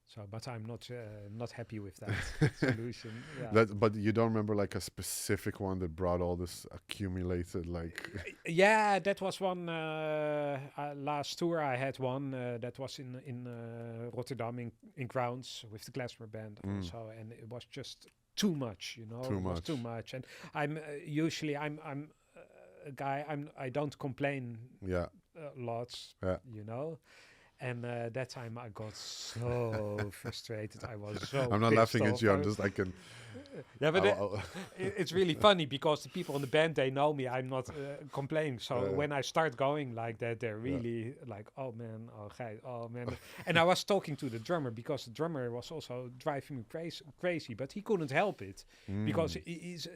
B: So, but I'm not happy with that solution.
A: But you don't remember like a specific one that brought all this accumulated like.
B: That was one last tour. I had one that was in Rotterdam in grounds with the Klezmer Band also, and it was just too much, you know. Too much, and I'm usually I'm a guy. I don't complain. Lots. You know. And that time I got so frustrated. I was so.
A: I'm not laughing at you. I'm just like
B: it's really funny because the people in the band, they know me. I'm not complaining. So when I start going like that, they're really like, "Oh man, oh Gijs, oh man." And I was talking to the drummer because the drummer was also driving me crazy, but he couldn't help it because he's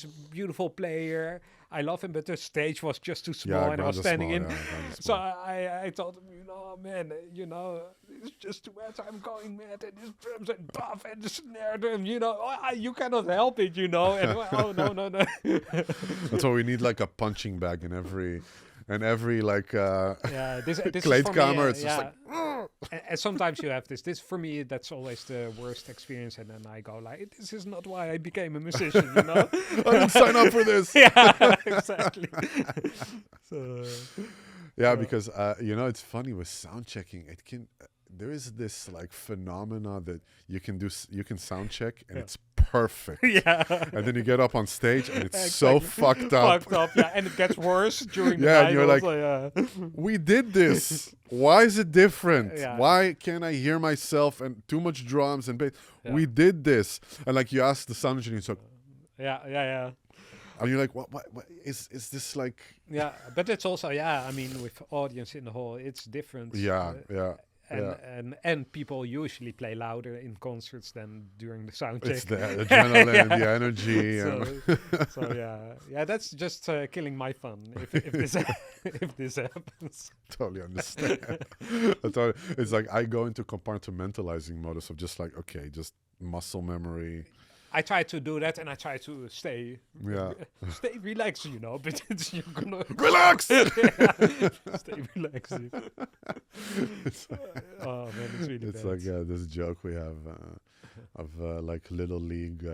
B: a beautiful player. I love him, but the stage was just too small, and I was standing in. So I told him, you know, man, you know, it's just too much. I'm going mad, and his drums and buff and the snare drum, you know, you cannot help it, you know. And no.
A: That's why we need like a punching bag in every like
B: this
A: kleedkamer. It's just like.
B: And sometimes you have this. This for me, that's always the worst experience. And then I go like, this is not why I became a musician, you know.
A: I didn't sign up for this.
B: Exactly.
A: Because you know, it's funny with sound checking. It can there is this like phenomena that you can sound check and it's perfect.
B: Yeah.
A: And then you get up on stage and it's so fucked up.
B: Fucked up, yeah. And it gets worse during the
A: Yeah,
B: night.
A: and you're
B: also,
A: We did this. Why is it different?
B: Yeah.
A: Why can't I hear myself and too much drums and bass?
B: Yeah.
A: We did this. And like you ask the sound engineer, it's like,
B: yeah.
A: and you're like, what is this like?
B: Yeah, but it's also, I mean, with audience in the hall, it's different.
A: Yeah.
B: And people usually play louder in concerts than during the sound check.
A: It's the adrenaline, the energy.
B: So that's just killing my fun if this if this happens.
A: Totally understand. It's like I go into compartmentalizing modus of just like, okay, just muscle memory.
B: I try to do that, and I try to stay relaxed, but you're gonna
A: Relax.
B: stay relaxed. Oh man, it's really
A: It's
B: bad.
A: like this joke we have of like little league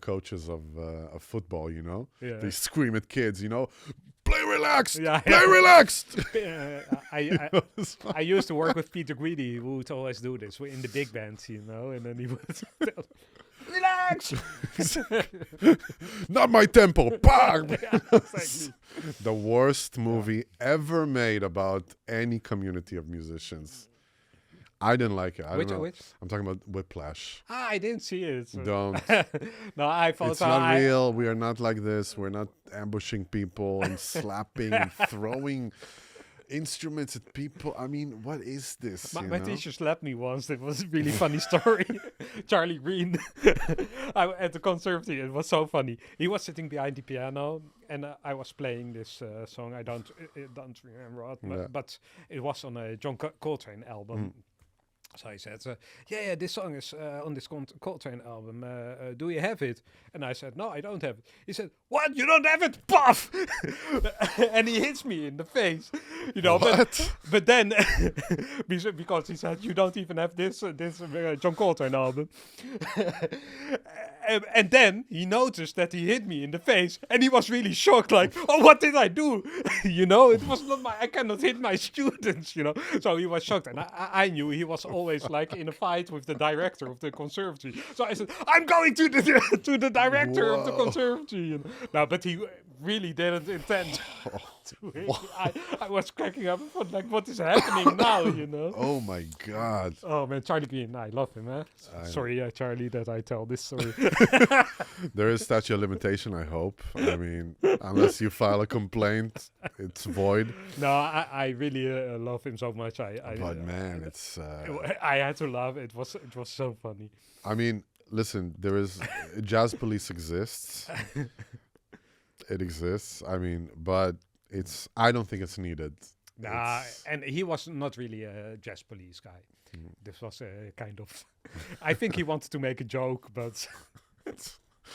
A: coaches of football.
B: Yeah.
A: They scream at kids. Play relaxed.
B: Yeah,
A: Play relaxed.
B: I used to work with Peter Guidi, who would always do this in the big bands, and then he would tell, relax.
A: Not my tempo. Bang!
B: Yeah, exactly.
A: The worst movie ever made about any community of musicians. I didn't like it. I don't know.
B: Which?
A: I'm talking about Whiplash.
B: I didn't see it. So.
A: Don't.
B: No, I thought
A: It's not real. We are not like this. We're not ambushing people and slapping and throwing instruments at people. I mean, what is this?
B: My teacher slapped me once. It was a really funny story. Charlie Green at the conservatory. It was so funny. He was sitting behind the piano, and I was playing this song. I don't remember what, but it was on a John Coltrane album. So he said, this song is on this Coltrane album. Do you have it? And I said, no, I don't have it. He said, what? You don't have it? Puff! And he hits me in the face.
A: What?
B: But then, because he said, you don't even have this John Coltrane album. And then he noticed that he hit me in the face, and he was really shocked, like, oh, what did I do? It was not I cannot hit my students, So he was shocked, and I knew he was always like in a fight with the director of the conservatory. So I said, I'm going to the director of the conservatory. No, but he really didn't intend to hit me. I was cracking up. I thought, like, what is happening now,
A: Oh my God.
B: Oh man, Charlie Green, I love him, eh? Sorry, Charlie, that I tell this story.
A: There is statute of limitation, I hope. I mean, unless you file a complaint, it's void.
B: No, I really love him so much.
A: But man, it's...
B: I had to laugh. It was so funny.
A: I mean, listen, there is... Jazz police exists. It exists. I mean, but it's... I don't think it's needed.
B: Nah, and he was not really a jazz police guy. This was a kind of... I think he wanted to make a joke, but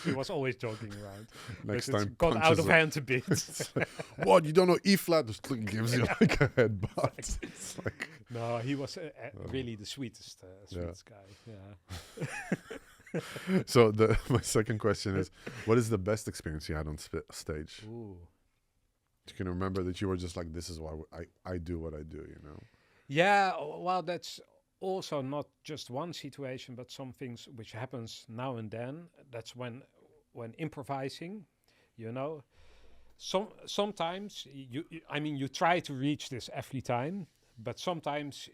B: he was always joking around.
A: Next
B: but
A: time
B: it got out of hand a bit.
A: What? You don't know E flat? Just gives you like a headbutt.
B: Exactly.
A: It's like,
B: No, he was really the sweetest guy. Yeah.
A: so my second question is, what is the best experience you had on stage?
B: Ooh.
A: You can remember that you were just like, this is why I do what I do,
B: Yeah, well, that's also not just one situation, but some things which happens now and then. That's when improvising, sometimes you try to reach this every time, but sometimes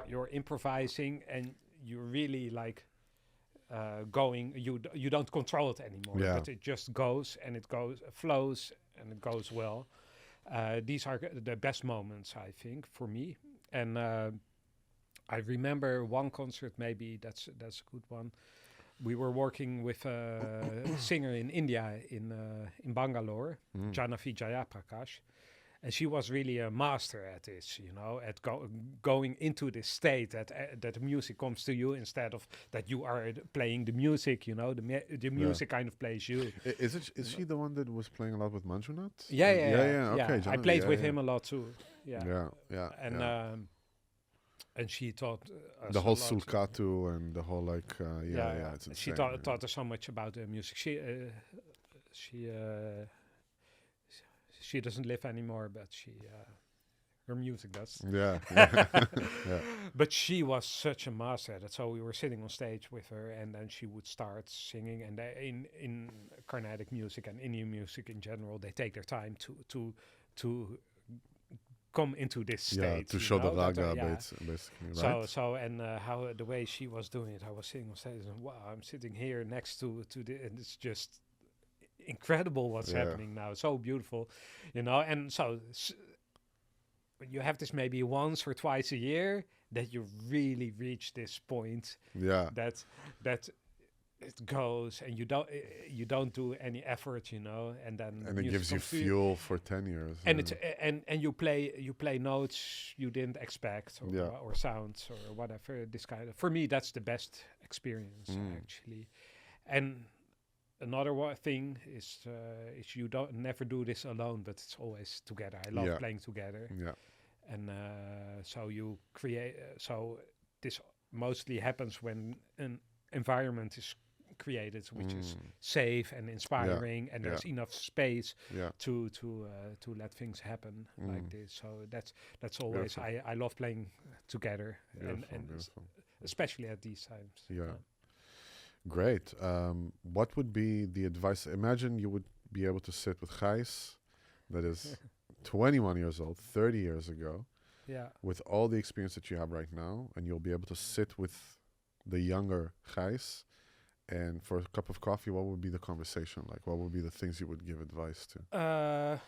B: you're improvising and you're really like going. You don't control it anymore, but it just goes and it flows and it goes well. These are the best moments, I think, for me. And I remember one concert, maybe that's a good one. We were working with a singer in India, in Bangalore, Janavi Jayaprakash. And she was really a master at this, at going into this state that the music comes to you instead of that you are playing the music, the music kind of plays you.
A: Is she the one that was playing a lot with Manjunath?
B: Yeah.
A: Okay,
B: I played with him a lot too.
A: Yeah.
B: And she taught us
A: the whole
B: a lot.
A: Sulcatu and the whole it's insane.
B: She taught us so much about the music. She doesn't live anymore, but her music does.
A: Yeah. Yeah. Yeah.
B: But she was such a master at it. So we were sitting on stage with her, and then she would start singing. And in Carnatic music and Indian music in general, they take their time to come into this state.
A: To show the raga,
B: yeah.
A: basically, right?
B: So and how the way she was doing it, I was sitting on stage and wow, I'm sitting here next to the, and it's just incredible what's happening now. So beautiful, and so you have this maybe once or twice a year that you really reach this point.
A: Yeah.
B: That it goes and you don't do any effort, and then
A: And it gives you fuel for 10 years.
B: And it's and you play notes you didn't expect or sounds or whatever. This kind of, for me, that's the best experience actually. And another thing is you don't never do this alone, but it's always together. I love playing together.
A: Yeah.
B: And so you create. So this mostly happens when an environment is created which is safe and inspiring, and there's enough space to let things happen like this. So that's always I love playing together, and especially at these times.
A: Yeah. Great. What would be the advice? Imagine you would be able to sit with Gijs, that is 21 years old, 30 years ago, with all the experience that you have right now, and you'll be able to sit with the younger Gijs, and for a cup of coffee, what would be the conversation like? What would be the things you would give advice to?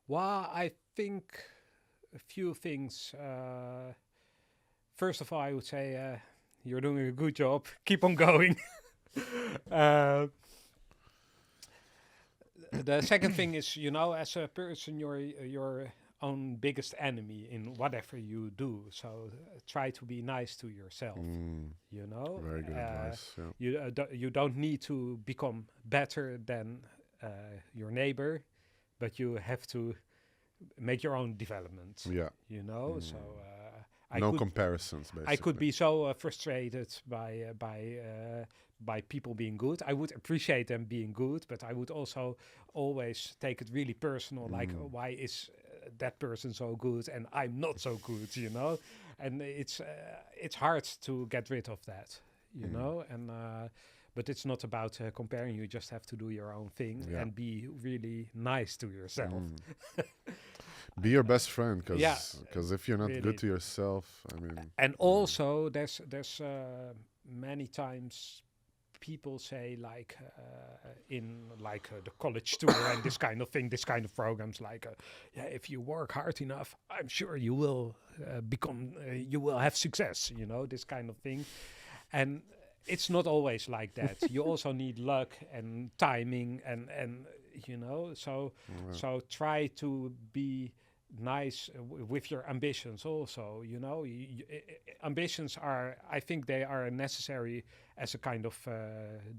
B: Well, I think a few things. First of all, I would say you're doing a good job. Keep on going. The second thing is, as a person, you're your own biggest enemy in whatever you do. So try to be nice to yourself.
A: Very good advice.
B: You don't need to become better than your neighbor, but you have to make your own development.
A: Yeah.
B: So
A: no comparisons. Basically,
B: I could be so frustrated by people being good. I would appreciate them being good, but I would also always take it really personal. Like, why is that person so good and I'm not so good? And it's hard to get rid of that. And but it's not about comparing. You just have to do your own thing and be really nice to yourself.
A: Be your best friend, because if you're not really good to yourself, I mean. And
B: also, there's many times people say in the college tour and this kind of thing, this kind of programs, if you work hard enough, I'm sure you will you will have success. This kind of thing, and it's not always like that. You also need luck and timing, and so try to be nice with your ambitions also. Ambitions I think they are necessary as a kind of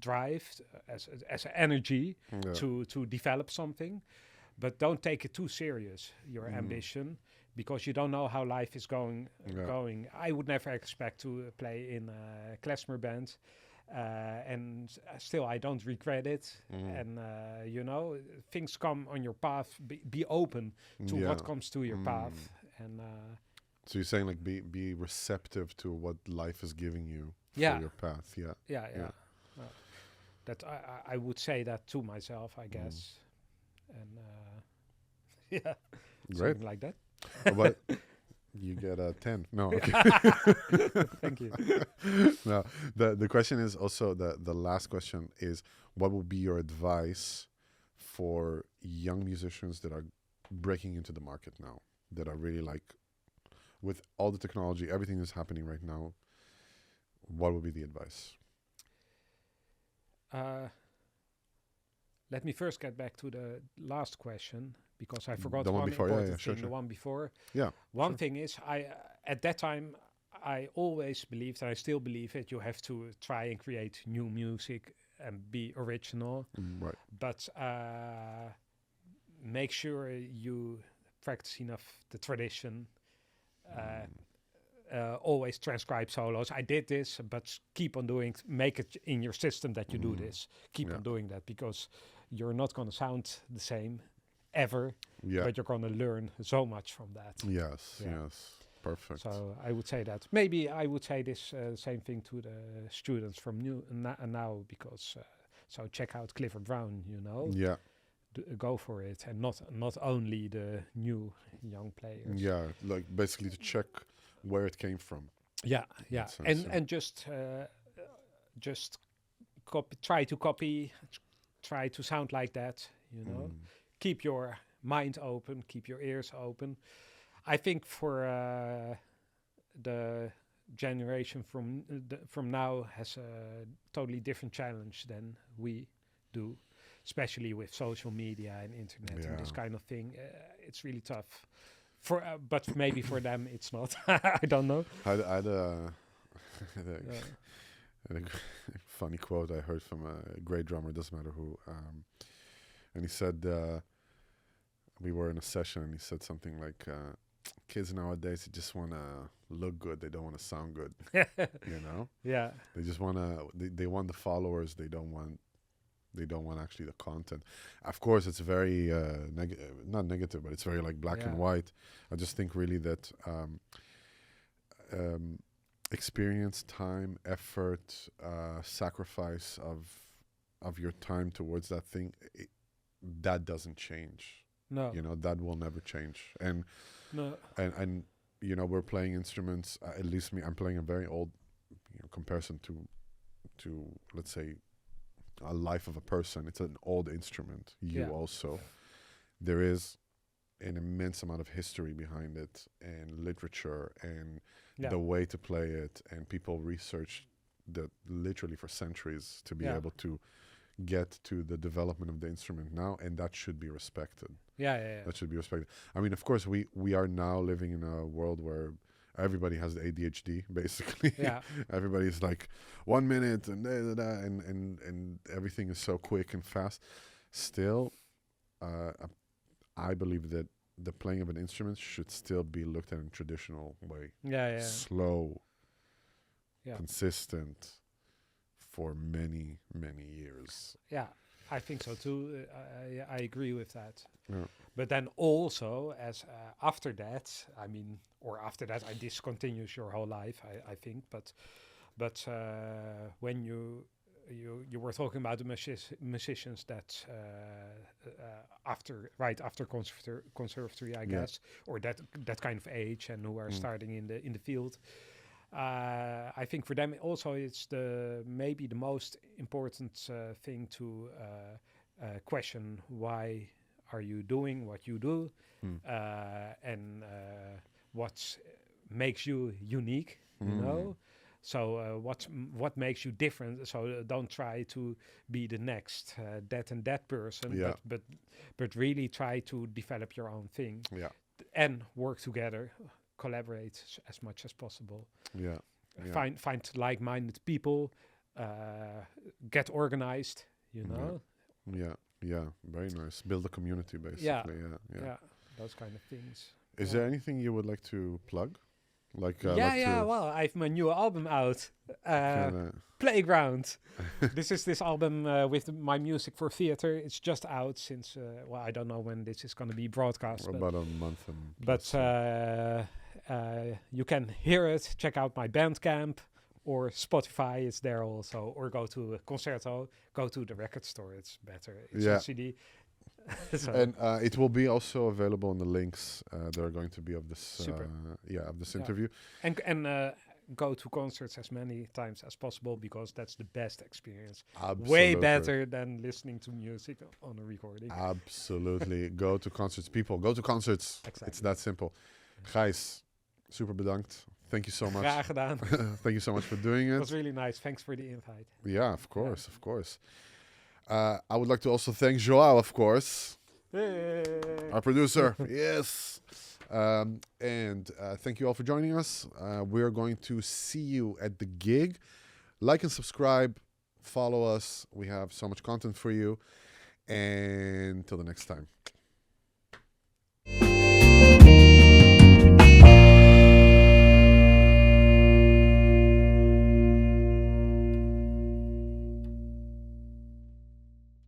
B: drive, as an energy to develop something, but don't take it too serious, your ambition, because you don't know how life is going. I would never expect to play in a Klezmer band, and still I don't regret it. And things come on your path. Be open to what comes to your path. And
A: so you're saying be receptive to what life is giving you for your path.
B: That I would say that to myself, I guess. And
A: great,
B: something like that.
A: But you get a 10. No, okay.
B: Thank you.
A: No, the question is also the last question is, what would be your advice for young musicians that are breaking into the market now, that are really with all the technology, everything that's happening right now, what would be the advice?
B: Let me first get back to the last question, because I forgot
A: the one before.
B: The one before.
A: Yeah.
B: One thing is, at that time, I always believed, and I still believe it, you have to try and create new music and be original.
A: Right.
B: But make sure you practice enough the tradition. Always transcribe solos. I did this, but keep on doing. Make it in your system that you do this. Keep on doing that, because you're not going to sound the same ever,
A: Yeah.
B: but you're going to learn so much from that.
A: Yes.
B: Yeah.
A: Yes. Perfect.
B: So I would say that. Maybe I would say this same thing to the students from now, because so check out Clifford Brown,
A: Yeah.
B: go for it, and not only the new young players.
A: Yeah. Like basically to check where it came from.
B: Yeah, yeah,
A: Sense,
B: and just try to sound like that. Keep your mind open, keep your ears open. I think for the generation from now has a totally different challenge than we do, especially with social media and internet and this kind of thing. It's really tough. But maybe for them it's not. I don't know.
A: I had a funny quote I heard from a great drummer, doesn't matter who, and he said, we were in a session and he said something like, kids nowadays, they just want to look good, they don't want to sound good.
B: Yeah,
A: they just want to they want the followers, they don't want actually the content. Of course it's very not negative, but it's very like black and white. I just think really that experience, time, effort, sacrifice of your time towards that thing, that doesn't change.
B: No,
A: that will never change. And
B: no,
A: and we're playing instruments, at least me, I'm playing a very old comparison to let's say a life of a person. It's an old instrument. Also, there is an immense amount of history behind it, and literature, and the way to play it, and people research that literally for centuries to be able to get to the development of the instrument now, and that should be respected. That should be respected. I mean, of course, we are now living in a world where everybody has the ADHD, basically.
B: Yeah.
A: Everybody's like 1 minute and and everything is so quick and fast. Still, I believe that the playing of an instrument should still be looked at in a traditional way. Slow, consistent, for many, many years.
B: Yeah, I think so too. I agree with that.
A: Yeah.
B: But then also, as after that, this continues your whole life, I think. But when you were talking about the musicians that after conservatory, I guess, or that kind of age, and who are starting in the field. I think for them also it's maybe the most important thing to question: why are you doing what you do, and what makes you unique? So what makes you different? So don't try to be the next that person, but really try to develop your own thing, and work together. Collaborate as much as possible. Find like-minded people. Get organized.
A: Very nice. Build a community, basically.
B: Yeah, those kind of things.
A: Is there anything you would like to plug?
B: Well, I have my new album out. Playground. This is this album with my music for theater. It's just out since I don't know when this is going to be broadcast.
A: About a month.
B: You can hear it. Check out my Bandcamp or Spotify. It's there also. Or go to a Concerto. Go to the record store. It's better. It's a CD.
A: And it will be also available in the links that are going to be of this interview.
B: And go to concerts as many times as possible, because that's the best experience.
A: Absolutely.
B: Way better than listening to music on a recording.
A: Absolutely. Go to concerts, people. Go to concerts.
B: Exactly.
A: It's that simple. Gijs, super bedankt. Thank you so much.
B: Graag gedaan.
A: Thank you so much for doing it.
B: It was really nice. Thanks for the invite.
A: Yeah, of course, of course. I would like to also thank Joao, of course.
B: Hey.
A: Our producer. Yes. And thank you all for joining us. We're going to see you at the gig. Like and subscribe. Follow us. We have so much content for you. And till the next time.